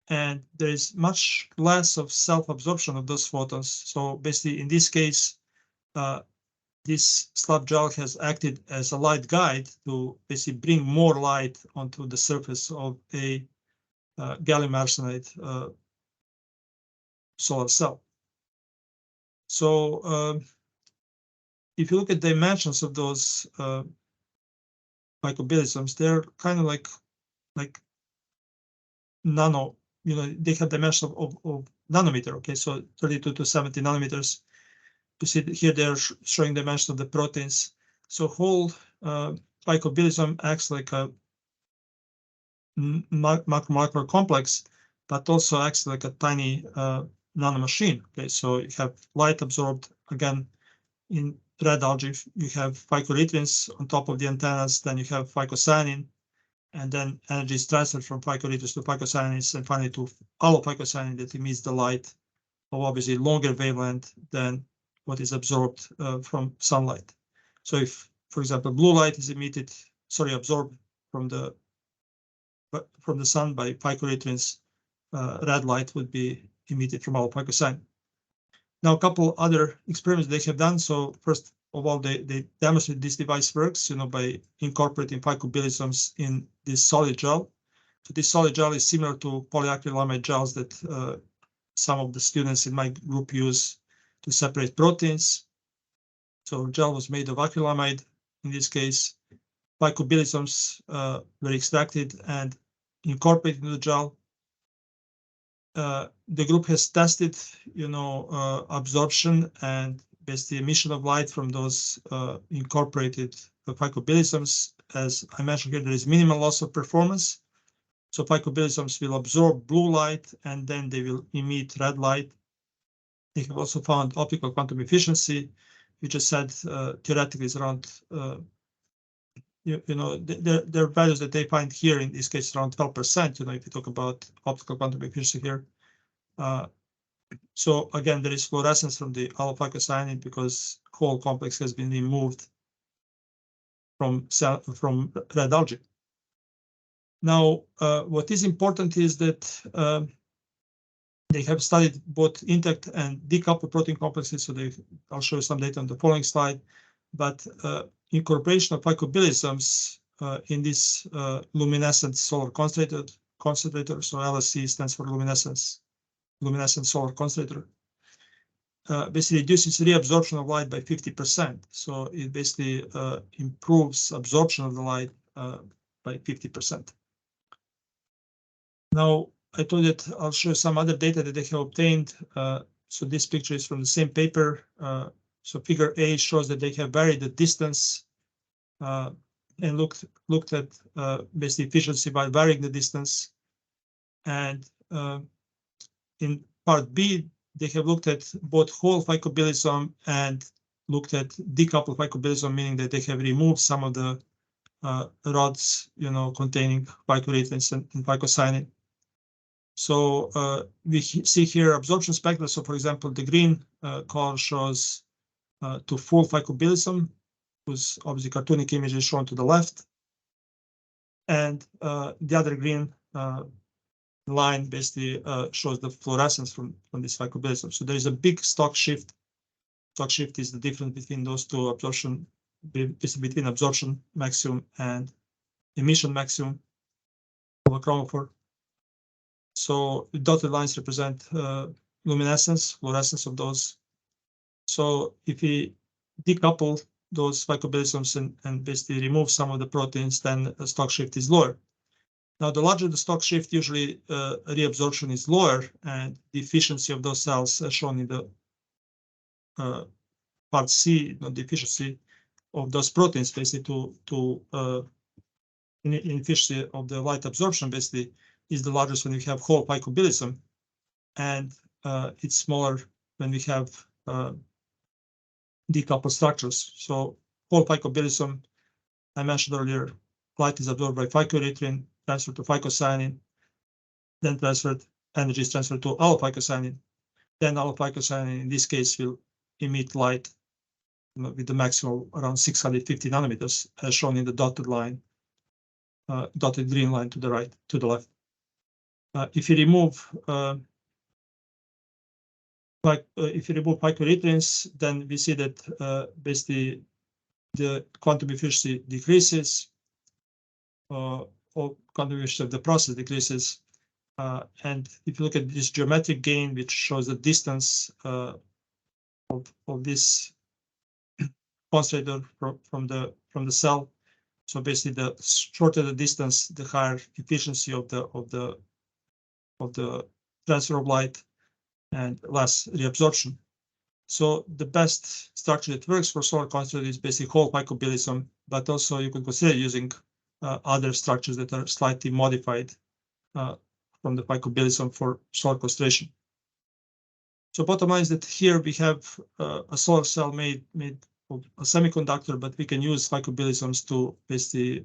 And there is much less of self-absorption of those photons. So basically, in this case, this slab gel has acted as a light guide to basically bring more light onto the surface of a gallium arsenide solar cell. So if you look at the dimensions of those phycobilisms, they're kind of like nano, they have dimensions of nanometer. Okay, so 32 to 70 nanometers. You see here they're showing dimensions of the proteins. So whole phycobilism acts like a macromolecular complex, but also acts like a tiny nanomachine. Okay, so you have light absorbed again in red algae. You have phycoerythrins on top of the antennas. Then you have phycocyanin, and then energy is transferred from phycoerythrins to phycocyanids, and finally to allophycocyanin that emits the light of obviously longer wavelength than what is absorbed from sunlight. So if, for example, blue light is absorbed from the sun by phycoerythrins, red light would be emitted from allophycocyanin. Now, a couple other experiments they have done. So first of all, they demonstrate this device works, by incorporating phycobilisms in this solid gel. So this solid gel is similar to polyacrylamide gels that some of the students in my group use to separate proteins. So gel was made of acrylamide. In this case, phycobilisoms were extracted and incorporated into the gel. The group has tested, absorption and basically emission of light from those incorporated phycobilisoms. As I mentioned here, there is minimal loss of performance. So phycobilisoms will absorb blue light and then they will emit red light. They have also found optical quantum efficiency, which I said theoretically is around, there are values that they find here in this case around 12%. If you talk about optical quantum efficiency here. So again, there is fluorescence from the alpha-phycocyanide because whole complex has been removed from red algae. Now, what is important is that they have studied both intact and decoupled protein complexes. So I'll show you some data on the following slide. But incorporation of phycobilisoms in this luminescent solar concentrator, so LSC stands for luminescent solar concentrator, basically reduces reabsorption of light by 50%. So it basically improves absorption of the light by 50%. Now, I told you that I'll show you some other data that they have obtained. So this picture is from the same paper. So figure A shows that they have varied the distance and looked at basically efficiency by varying the distance. And in part B, they have looked at both whole phycobilisome and looked at decoupled phycobilisome, meaning that they have removed some of the rods, containing phycoerythrins and phycocyanine. So we see here absorption spectra. So for example, the green color shows to full phycobilisome, whose obviously cartoonic image is shown to the left. And the other green line basically shows the fluorescence from this phycobilisome. So there is a big stock shift. Stock shift is the difference between those two absorption, between absorption maximum and emission maximum of a chromophore. So the dotted lines represent luminescence, fluorescence of those. So if we decouple those phycobilisums and basically remove some of the proteins, then the stock shift is lower. Now, the larger the stock shift, usually reabsorption is lower, and the efficiency of those cells, as shown in the part C, the efficiency of those proteins, basically in efficiency of the light absorption, basically is the largest when we have whole phycobilism, and it's smaller when we have decoupled structures. So whole phycobilism, I mentioned earlier, light is absorbed by phycoerythrin, transferred to phycocyanin, then energy is transferred to alpha-phycocyanin. Then alpha-phycocyanin in this case will emit light with the maximum around 650 nanometers, as shown in the dotted line, dotted green line to the right, to the left. If you remove phycoerythrins, then we see that basically the quantum efficiency decreases, or quantum efficiency of the process decreases. And if you look at this geometric gain, which shows the distance of this concentrator from the cell, so basically the shorter the distance, the higher efficiency of the transfer of light and less reabsorption. So the best structure that works for solar concentrator is basically whole phycobilism, but also you can consider using other structures that are slightly modified from the phycobilism for solar concentration. So bottom line is that here we have a solar cell made of a semiconductor, but we can use phycobilisms to basically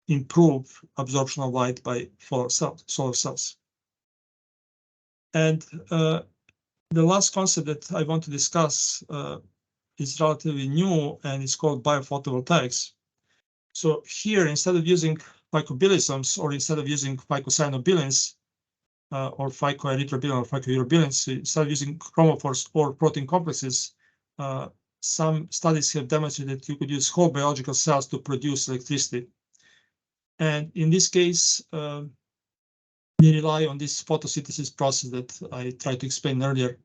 improve absorption of light by solar cells. And the last concept that I want to discuss is relatively new, and it's called biophotovoltaics. So here, instead of using phycobilisms, or instead of using phycocyanobulins, or phycoerythrobilin or phycourobilins, instead of using chromophores or protein complexes, some studies have demonstrated that you could use whole biological cells to produce electricity. And in this case, we rely on this photosynthesis process that I tried to explain earlier.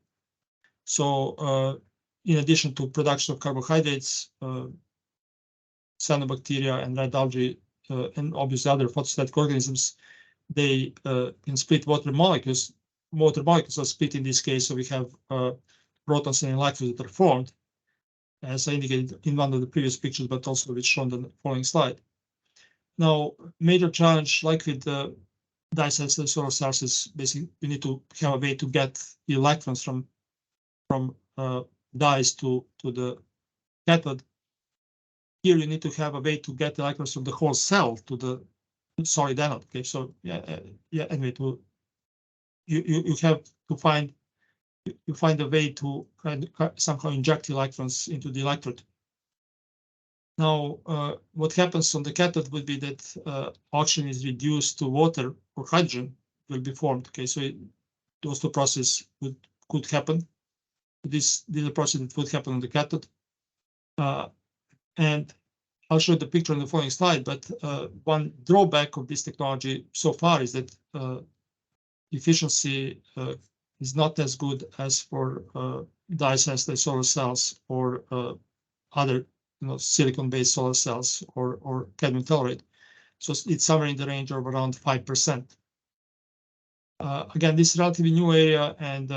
So in addition to production of carbohydrates, cyanobacteria and red algae, and obviously other photosynthetic organisms, they can split water molecules. Water molecules are split in this case, so we have protons and electrons that are formed, as I indicated in one of the previous pictures, but also which shown on the following slide. Now, major challenge, like with the dye-sensitive solar cells, is basically you need to have a way to get the electrons from dyes to the cathode. Here you need to have a way to get electrons from the whole cell to the solid anode. Okay, so anyway, you have to find a way to somehow inject electrons into the electrode. Now, what happens on the cathode would be that oxygen is reduced to water, or hydrogen will be formed. Okay, so those two processes could happen. This is a process that would happen on the cathode, and I'll show the picture on the following slide. But one drawback of this technology so far is that efficiency is not as good as for dye-sensitive solar cells or other silicon-based solar cells or cadmium telluride. So it's somewhere in the range of around 5%. Again, this is a relatively new area, and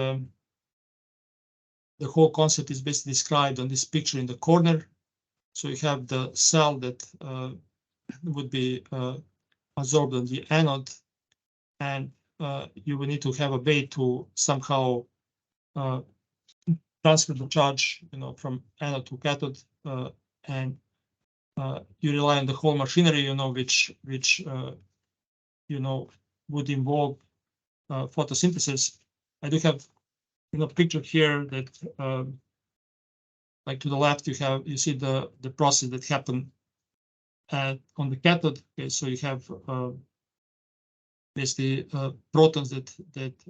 the whole concept is basically described on this picture in the corner. So you have the cell that would be absorbed on the anode, and you will need to have a way to somehow transfer the charge, from anode to cathode, and you rely on the whole machinery, which would involve photosynthesis. I do have, picture here that, like to the left, you see the process that happened on the cathode. Okay, so you have basically protons that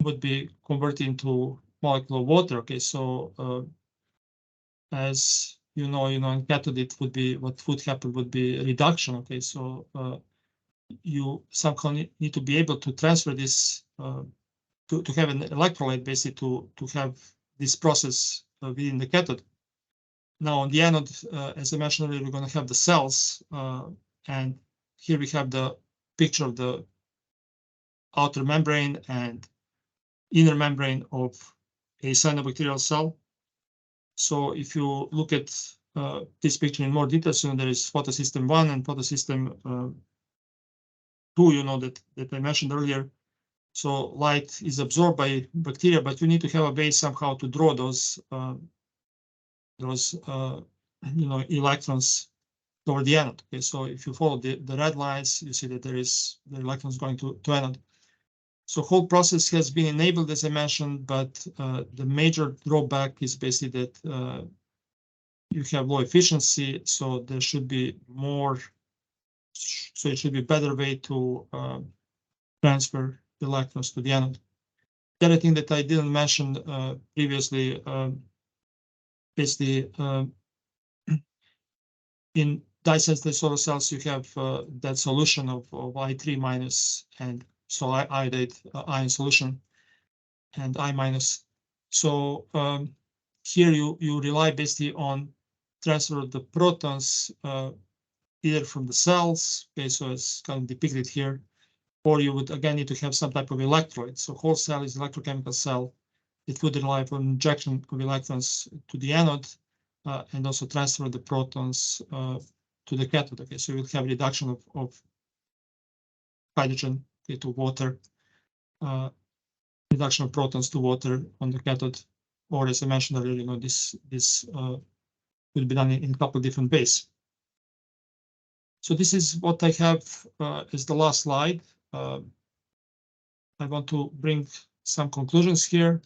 would be converted into molecular water. Okay, so as in cathode, it would be what would happen would be reduction. Okay, so you somehow need to be able to transfer this to have an electrolyte, basically to have this process within the cathode. Now on the anode, as I mentioned earlier, we're going to have the cells, and here we have the picture of the outer membrane and inner membrane of a cyanobacterial cell. So if you look at this picture in more detail, so there is photosystem 1 and photosystem 2, that I mentioned earlier. So light is absorbed by bacteria, but you need to have a way somehow to draw those electrons toward the anode. Okay, so if you follow the red lines, you see that there is the electrons going to anode. So whole process has been enabled, as I mentioned, but the major drawback is basically that you have low efficiency, so there should be more. So it should be a better way to transfer the electrons to the anode. The other thing that I didn't mention previously, basically in dye-sensitive solar cells, you have that solution of I3 minus and so iodide ion solution and I minus. So here you rely basically on transfer of the protons either from the cells, okay, so it's kind of depicted here, or you would again need to have some type of electrolyte. So whole cell is electrochemical cell. It would rely on injection of electrons to the anode and also transfer the protons to the cathode. Okay, so you will have reduction of hydrogen to water, reduction of protons to water on the cathode, or as I mentioned earlier, this will be done in a couple of different ways. So this is what I have as the last slide. I want to bring some conclusions here.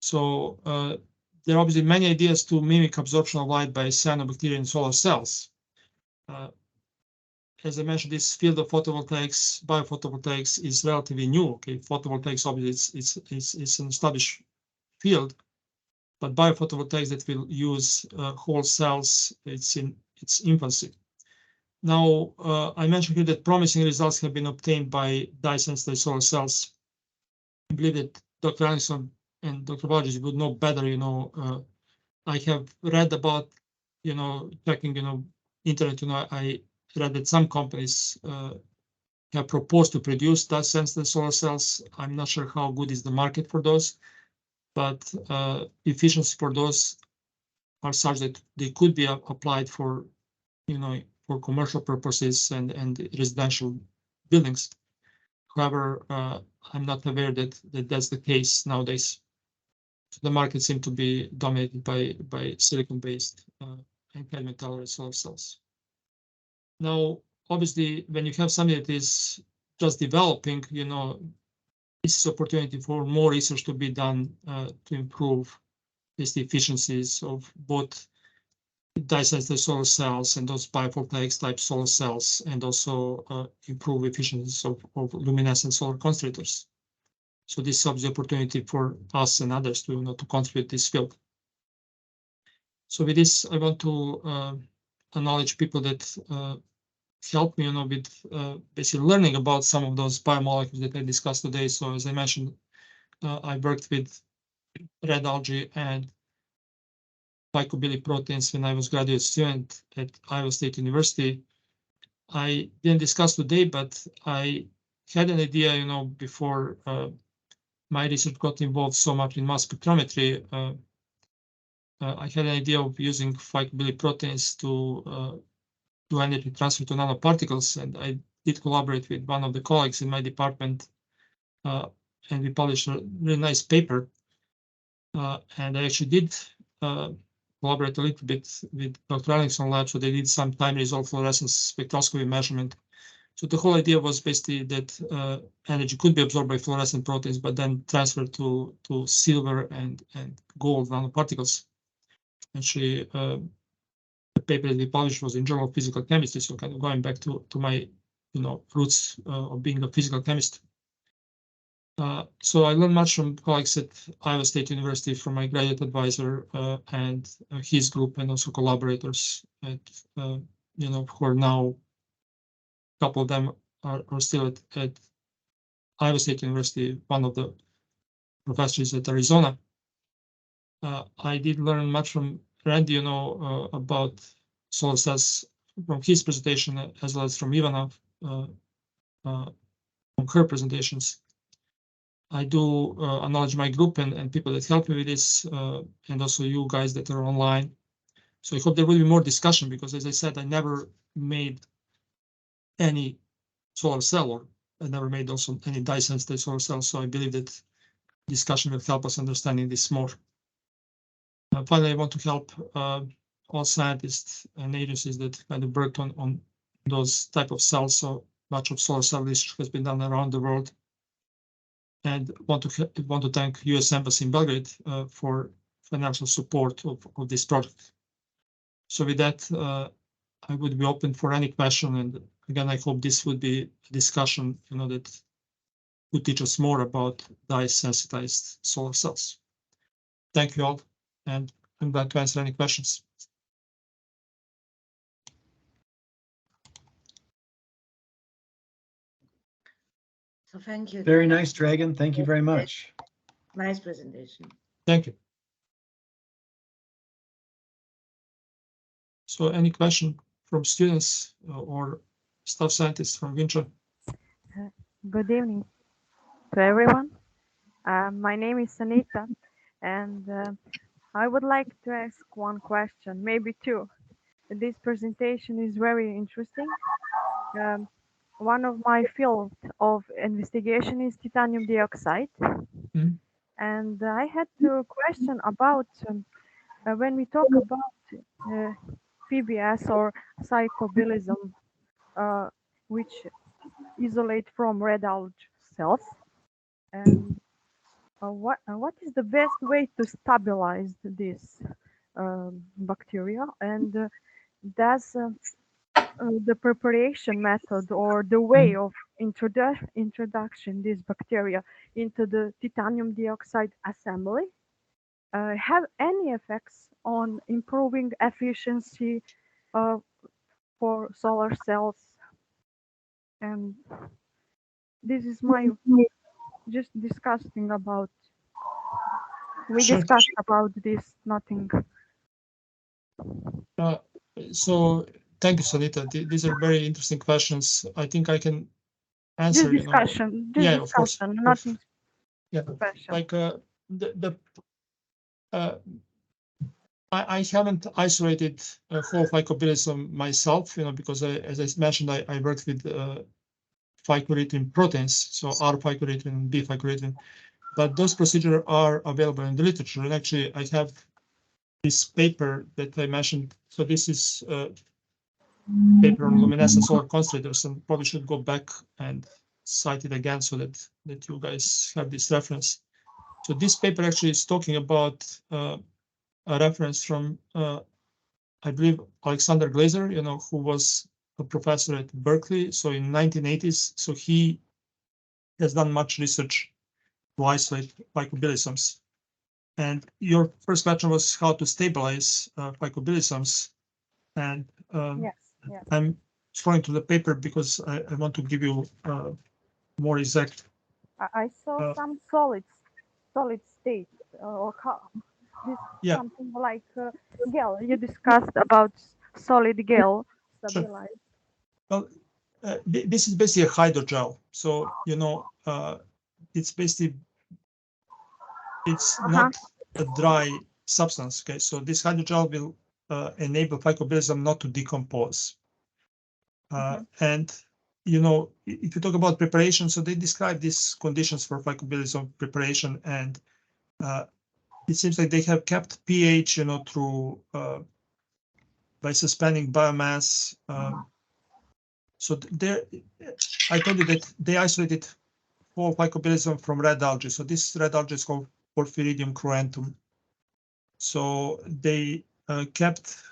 So there are obviously many ideas to mimic absorption of light by cyanobacteria in solar cells. As I mentioned, this field of photovoltaics, biophotovoltaics, is relatively new. Okay, photovoltaics obviously it's an established field, but biophotovoltaics that will use whole cells, it's in its infancy. Now, I mentioned here that promising results have been obtained by dye-sensitive solar cells. I believe that Dr. Anderson and Dr. Balogis would know better, I have read about, checking, internet, I read that some companies have proposed to produce dye-sensitive solar cells. I'm not sure how good is the market for those, but efficiency for those are such that they could be applied for, for commercial purposes and residential buildings. However, I'm not aware that that's the case nowadays. So the market seems to be dominated by silicon-based and cadmium-tolerant solar cells. Now, obviously, when you have something that is just developing, this is opportunity for more research to be done to improve the efficiencies of both dye-sensitive solar cells and those biophotovoltaic type solar cells, and also improve efficiencies of luminescent solar concentrators. So this is the opportunity for us and others to, to contribute this field. So with this, I want to acknowledge people that helped me, with basically learning about some of those biomolecules that I discussed today. So as I mentioned, I worked with red algae and phycobilly proteins when I was graduate student at Iowa State University. I didn't discuss today, but I had an idea, before my research got involved so much in mass spectrometry. I had an idea of using phycobilly proteins to do energy transfer to nanoparticles, and I did collaborate with one of the colleagues in my department, and we published a really nice paper. And I actually did collaborate a little bit with Dr. Ellingson lab, so they did some time-resolved fluorescence spectroscopy measurement. So the whole idea was basically that energy could be absorbed by fluorescent proteins, but then transferred to silver and gold nanoparticles. Actually, the paper that we published was in Journal of Physical Chemistry, so kind of going back to my roots of being a physical chemist. So I learned much from colleagues at Iowa State University, from my graduate advisor and his group, and also collaborators at, who are now, a couple of them are still at Iowa State University, one of the professors at Arizona. I did learn much from Randy, about solar cells from his presentation, as well as from Ivana from her presentations. I do acknowledge my group and people that helped me with this, and also you guys that are online. So I hope there will be more discussion, because as I said, I never made any solar cell, or I never made also any dye-sensitive solar cells. So I believe that discussion will help us understanding this more. Finally, I want to help all scientists and agencies that kind of worked on those type of cells. So much of solar cell research has been done around the world, and want to thank U.S. Embassy in Belgrade for financial support of this project. So with that, I would be open for any question, and again, I hope this would be a discussion, that would teach us more about dye-sensitized solar cells. Thank you all, and I'm glad to answer any questions. So thank you. Very nice, Dragan. Thank you very much. Nice presentation. Thank you. So any question from students or staff scientists from Vincha? Good evening to everyone. My name is Sanita, and I would like to ask one question, maybe two. This presentation is very interesting. One of my field of investigation is titanium dioxide. And I had a question about when we talk about PBS or psychobilism, which isolate from red algae cells, and what is the best way to stabilize this bacteria, and does the preparation method or the way of introduction this bacteria into the titanium dioxide assembly have any effects on improving efficiency for solar cells? And this is my just discussing about We Sure. discussed about this, nothing. So thank you, Sonita. These are very interesting questions. I think I can Just answer, discussion, yeah, of course. nothing Yeah, special. like uh, I haven't isolated whole phycobilism myself, because as I mentioned, I worked with phycoerythrin proteins, so R phycoerythrin and B phycoerythrin, but those procedures are available in the literature. And actually, I have this paper that I mentioned. So this is a paper on luminescent solar concentrators, and probably should go back and cite it again so that you guys have this reference. So this paper actually is talking about a reference from I believe Alexander Glaser, who was a professor at Berkeley. So in 1980s, so he has done much research to isolate phycobilisms. And your first question was how to stabilize phycobilisms. And Yes, yes. I'm scrolling to the paper because I want to give you more exact. I saw some solid state or this Yeah, something like gel. You discussed about solid gel sure. stabilized. Well, this is basically a hydrogel. So, it's basically, it's not a dry substance. Okay, so this hydrogel will enable phycobilism not to decompose. And if you talk about preparation, so they describe these conditions for phycobilism preparation, and it seems like they have kept pH, through by suspending biomass. So there, I told you that they isolated whole phycobilism from red algae. So this red algae is called Porphyridium cruentum. So they kept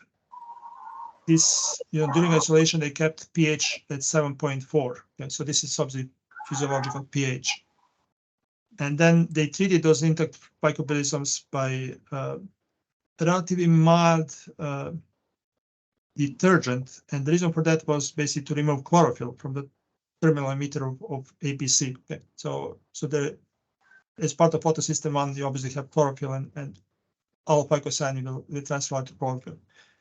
this, during isolation, they kept pH at 7.4. Okay, so this is obviously physiological pH. And then they treated those intact phycobilisms by relatively mild detergent. And the reason for that was basically to remove chlorophyll from the terminal emitter of APC. Okay, so as part of photosystem 1, you obviously have chlorophyll, and all phycocyanin will transfer to chlorophyll.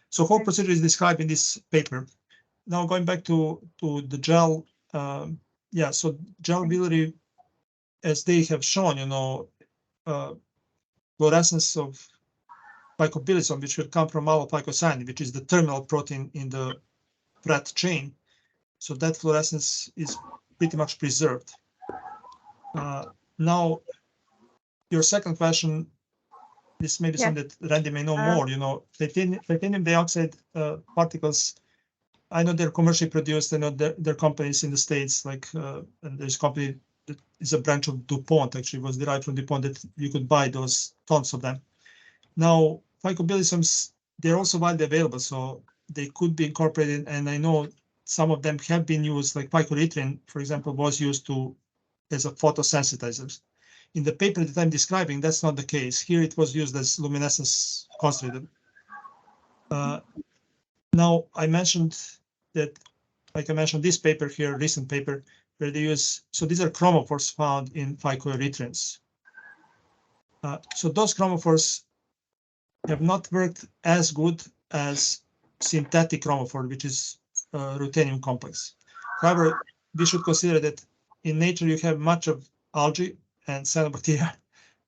So whole procedure is described in this paper. Now going back to the gel, yeah, so gel will, as they have shown, fluorescence of phycobilism, which will come from allophycocyanin, which is the terminal protein in the thread chain. So that fluorescence is pretty much preserved. Now, your second question, this may be something that Randy may know more. Titanium dioxide particles, I know they're commercially produced. I know there are companies in the States, like, and there's a company that is a branch of DuPont, actually was derived from DuPont, that you could buy those tons of them. Now, phycobilisms, they're also widely available, so they could be incorporated. And I know some of them have been used, like phycoerythrin, for example, was used as a photosensitizer. In the paper that I'm describing, that's not the case. Here it was used as luminescence concentrated. Now, I mentioned that, like I mentioned, this paper here, recent paper, where they use, so these are chromophores found in phycoerythrins. So those chromophores have not worked as good as synthetic chromophore, which is ruthenium complex. However, we should consider that in nature you have much of algae and cyanobacteria,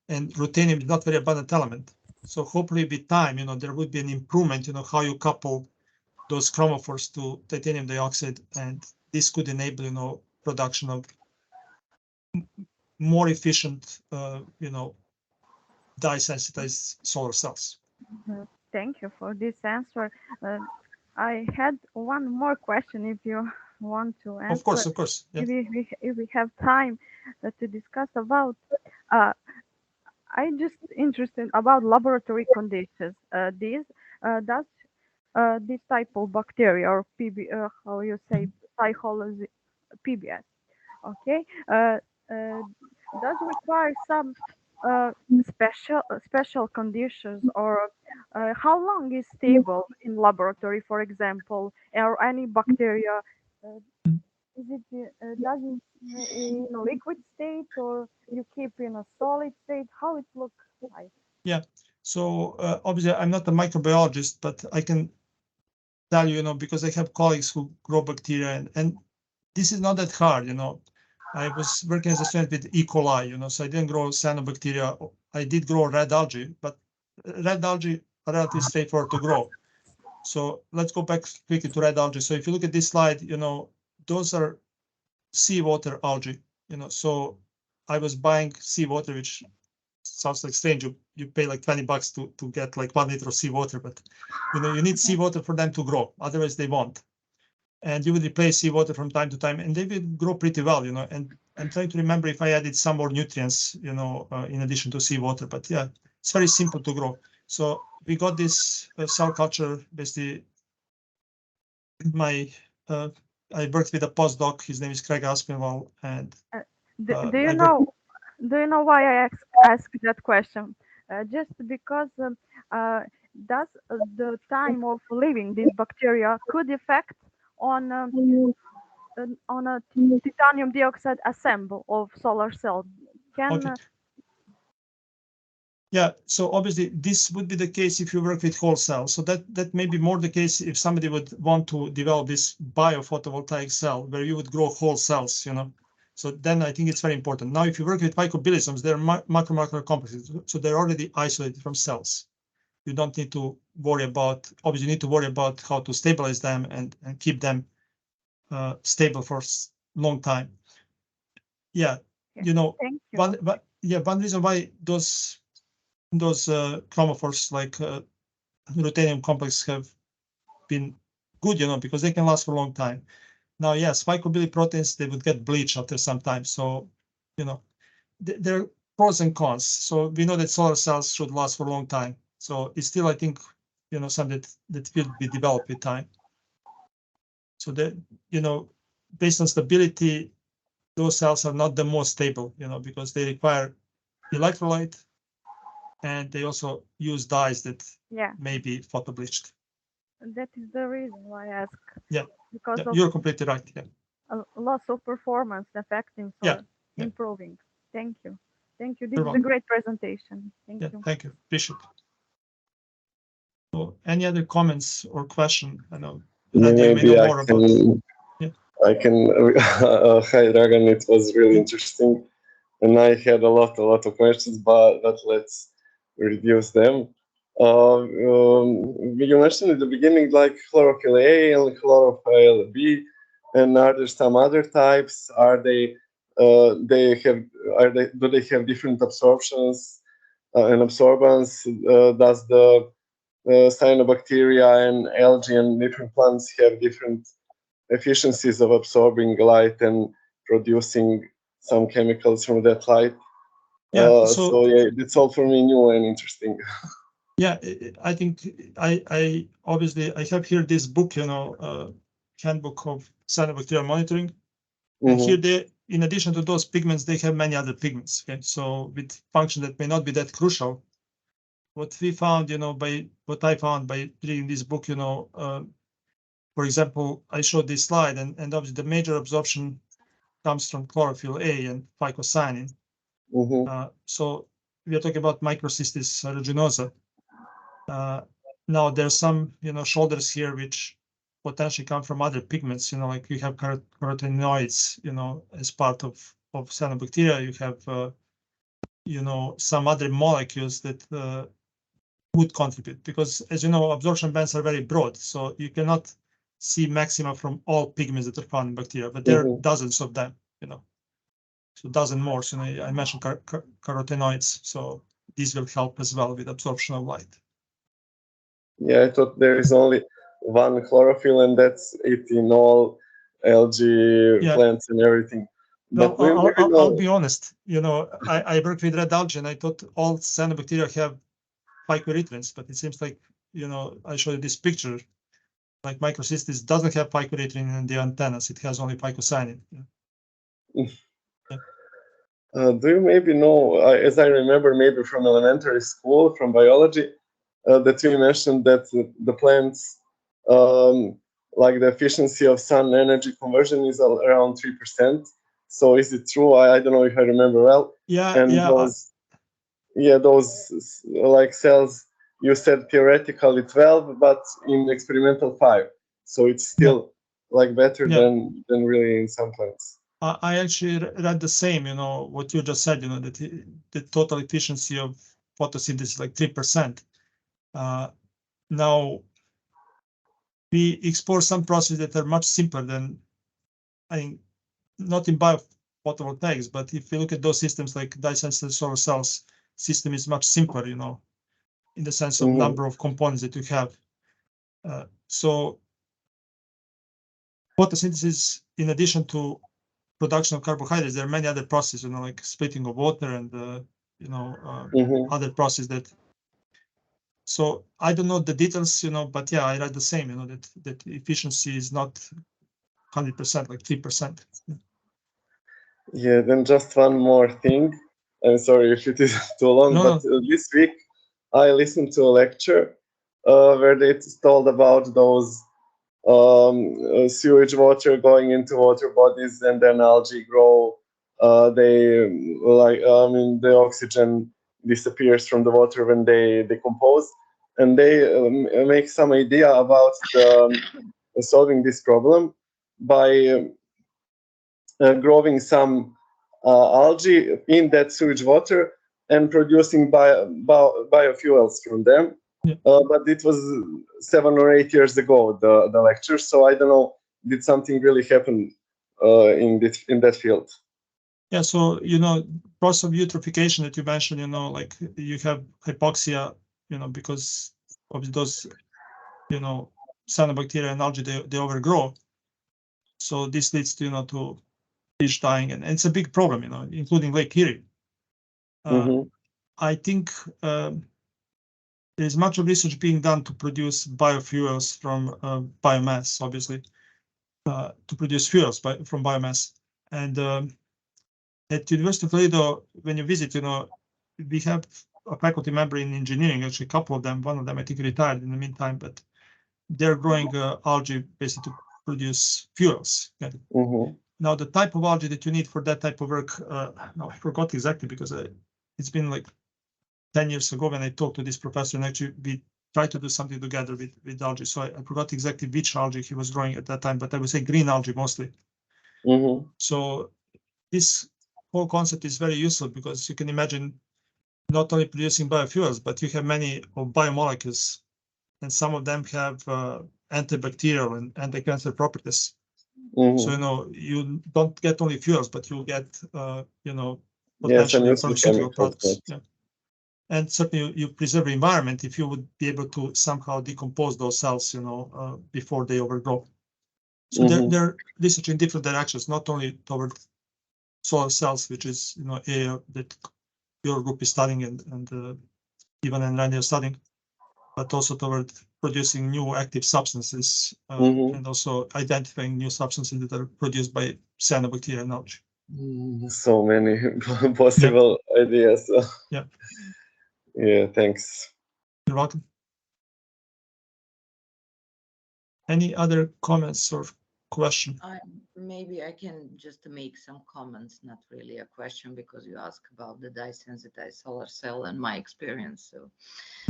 and ruthenium is not very abundant element. So hopefully with time, there would be an improvement, how you couple those chromophores to titanium dioxide, and this could enable, production of more efficient, dye-sensitized solar cells. Thank you for this answer. I had one more question if you want to Of answer. course, yeah. If we have time to discuss about, uh, I just interested about laboratory conditions. Does this type of bacteria or how you say, psychology, PBS, okay, does require some uh, special conditions, or how long is stable in laboratory, for example, or any bacteria, uh, is it does it in a liquid state, or you keep in a solid state, how it looks like? So obviously, I'm not a microbiologist, but I can tell you, because I have colleagues who grow bacteria, and this is not that hard. I was working as a student with E. coli, so I didn't grow cyanobacteria. I did grow red algae, but red algae are relatively straightforward to grow. So let's go back quickly to red algae. So if you look at this slide, those are seawater algae. So I was buying seawater, which sounds like strange. You pay like $20 to get like 1 liter of seawater, but you need seawater for them to grow. Otherwise, they won't. And you would replace seawater from time to time, and they will grow pretty well. And I'm trying to remember if I added some more nutrients, in addition to seawater. But yeah, it's very simple to grow. So we got this cell culture. Basically, I worked with a postdoc. His name is Craig Aspinwall, and Do I you worked. know why I ask that question? Just because does the time of living this bacteria could affect on on a titanium dioxide assemble of solar cell? Can Okay. Yeah, so obviously this would be the case if you work with whole cells. So that may be more the case if somebody would want to develop this biophotovoltaic cell where you would grow whole cells, So then I think it's very important. Now, if you work with microbialisms, they're macromolecular complexes, so they're already isolated from cells. You don't need to worry about, obviously you need to worry about how to stabilize them and keep them stable for a long time. Yeah, thank you. one reason why those chromophores like ruthenium complex have been good, because they can last for a long time. Now, yes, microbillion proteins, they would get bleached after some time. So, there are pros and cons. So we know that solar cells should last for a long time. So it's still, I think, something that will be developed with time. So that, based on stability, those cells are not the most stable, because they require electrolyte, and they also use dyes that may be photo bleached. That is the reason why I ask. Yeah, because of you're completely right. Yeah. a loss of performance affecting Yeah, improving. Thank you. This You're is a welcome. great presentation. Thank Yeah, you. thank you. Appreciate it. So, any other comments or question? I know that you may know more about. Yeah. I can. Hi, Dragan. It was really interesting, and I had a lot of questions, but let's reduce them. You mentioned at the beginning like chlorophyll A and chlorophyll B, and are there some other types? Are they? Do they have different absorptions and absorbance? Does the cyanobacteria and algae and different plants have different efficiencies of absorbing light and producing some chemicals from that light? So yeah, it's all for me new and interesting. Yeah, I think I obviously I have here this book, handbook of cyanobacterial monitoring, and here they, in addition to those pigments, they have many other pigments. Okay, so with function that may not be that crucial. What we found, what I found by reading this book, for example, I showed this slide, and obviously the major absorption comes from chlorophyll A and phycocyanin. So we are talking about Microcystis aeruginosa. Now there's some, shoulders here which potentially come from other pigments, like you have carotenoids, as part of cyanobacteria. You have, some other molecules that would contribute, because as you know, absorption bands are very broad, so you cannot see maxima from all pigments that are found in bacteria, but there are dozens of them, so dozen more. So I mentioned carotenoids, so these will help as well with absorption of light. Yeah, I thought there is only one chlorophyll, and that's it in all algae, plants, and everything. But I'll be honest. I work with red algae, and I thought all cyanobacteria have phycoerythrins, but it seems like, I showed you this picture. Like Microcystis doesn't have phycoerythrin in the antennas; it has only phycocyanin. Do you maybe know, as I remember, maybe from elementary school, from biology, that you mentioned that the plants, like the efficiency of sun energy conversion is around 3%. So is it true? I don't know if I remember well. Yeah, and yeah. yeah, those like cells, you said theoretically 12, but in experimental 5. So it's still like better Yeah. than really in some plants. I actually read the same, what you just said, that the total efficiency of photosynthesis is like 3%. Now, we explore some processes that are much simpler than, I think, not in biophotovoltaics, but if you look at those systems like dye-sensitive solar cells, system is much simpler, in the sense of number of components that you have. So photosynthesis, in addition to production of carbohydrates, there are many other processes, like splitting of water and, other processes that. So I don't know the details, but yeah, I read the same, that efficiency is not 100%, like 3%. Yeah, then just one more thing. I'm sorry if it is too long, No, but this week I listened to a lecture where they told about those sewage water going into water bodies and then algae grow. The oxygen disappears from the water when they decompose, and they make some idea about solving this problem by growing some algae in that sewage water and producing biofuels from them. Yeah. But it was 7 or 8 years ago, the lecture, so I don't know, did something really happen in that field? Yeah, so, process of eutrophication that you mentioned, like you have hypoxia, because of those, cyanobacteria and algae, they overgrow. So this leads to, to fish dying, and it's a big problem, including Lake Erie. I think there's much of research being done to produce biofuels from biomass, obviously, to produce fuels from biomass. And at University of Toledo, when you visit, we have a faculty member in engineering, actually a couple of them. One of them, I think, retired in the meantime, but they're growing algae basically to produce fuels. Now, the type of algae that you need for that type of work, no, I forgot exactly because it's been like 10 years ago when I talked to this professor, and actually we tried to do something together with algae. So I forgot exactly which algae he was growing at that time, but I would say green algae mostly. So this whole concept is very useful because you can imagine not only producing biofuels, but you have many of biomolecules, and some of them have antibacterial and anti-cancer properties. So, you don't get only fuels, but you'll get, potentially pharmaceutical products. Yeah. And certainly you preserve the environment if you would be able to somehow decompose those cells, before they overgrow. So they're researching different directions, not only toward solar cells, which is, area that your group is studying and even in Randy is studying, but also toward producing new active substances and also identifying new substances that are produced by cyanobacteria and algae. So many possible ideas. Yeah. Yeah, thanks. You're welcome. Any other comments or question? Maybe I can just make some comments, not really a question, because you asked about the dye-sensitized solar cell and my experience.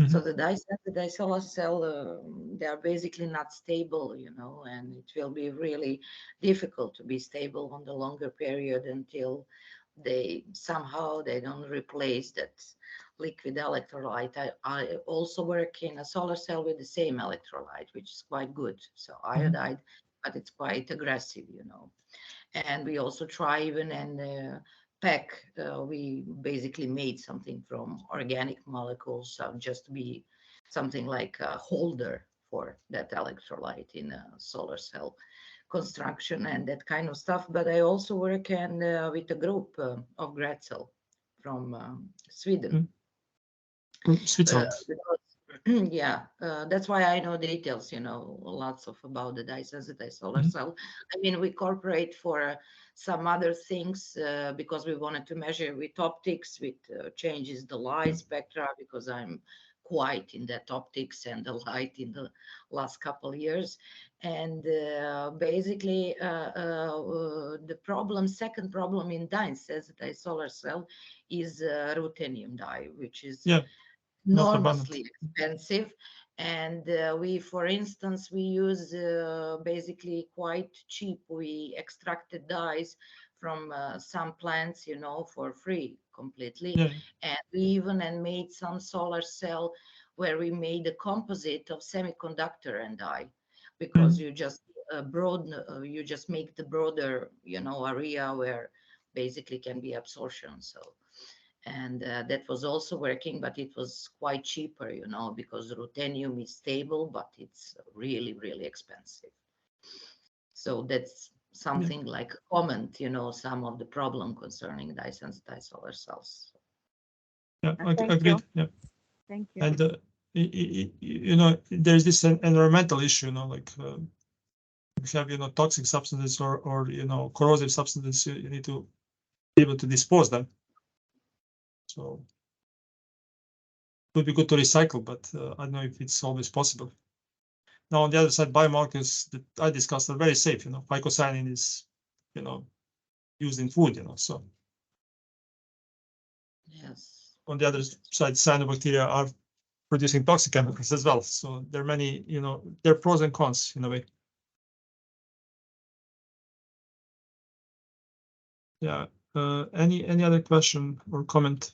So the dye-sensitized solar cell, they are basically not stable, and it will be really difficult to be stable on the longer period until they don't replace that liquid electrolyte. I also work in a solar cell with the same electrolyte, which is quite good. So iodide, but it's quite aggressive, And we also try even in PEC, we basically made something from organic molecules, so just to be something like a holder for that electrolyte in a solar cell construction and that kind of stuff. But I also work with a group of Grätzel from Sweden. Switzerland. That's why I know details, lots of about the dye-sensitized solar cell. I mean, we cooperate for some other things because we wanted to measure with optics, with changes the light spectra, because I'm quite in that optics and the light in the last couple of years. And basically, the second problem in dye-sensitive solar cell is ruthenium dye, which is Yeah, not enormously abundant. expensive. And we, for instance, we use basically quite cheap. We extracted dyes from some plants, you know, for free completely. Yeah, And we even made some solar cell where we made a composite of semiconductor and dye, because you just you just make the broader, you know, area where basically can be absorption. So, and that was also working, but it was quite cheaper, you know, because ruthenium is stable, but it's really, really expensive. So that's something like a comment, you know, some of the problem concerning dye-sensitive solar cells. yeah, Thank agreed. you. Yeah, Thank you. and you know, there's this environmental issue, you know, like if you have, you know, toxic substances or you know, corrosive substances, you need to be able to dispose them. So it would be good to recycle, but I don't know if it's always possible. Now, on the other side, biomarkers that I discussed are very safe. You know, phycocyanin is, you know, used in food. You know, so Yes. on the other side, cyanobacteria are producing toxic chemicals as well. So there are many, you know, there are pros and cons in a way. Yeah. Any other question or comment?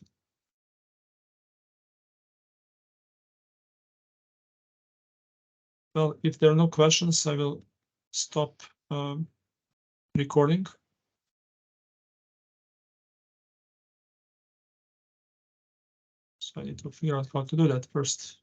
Well, if there are no questions, I will stop recording. So I need to figure out how to do that first.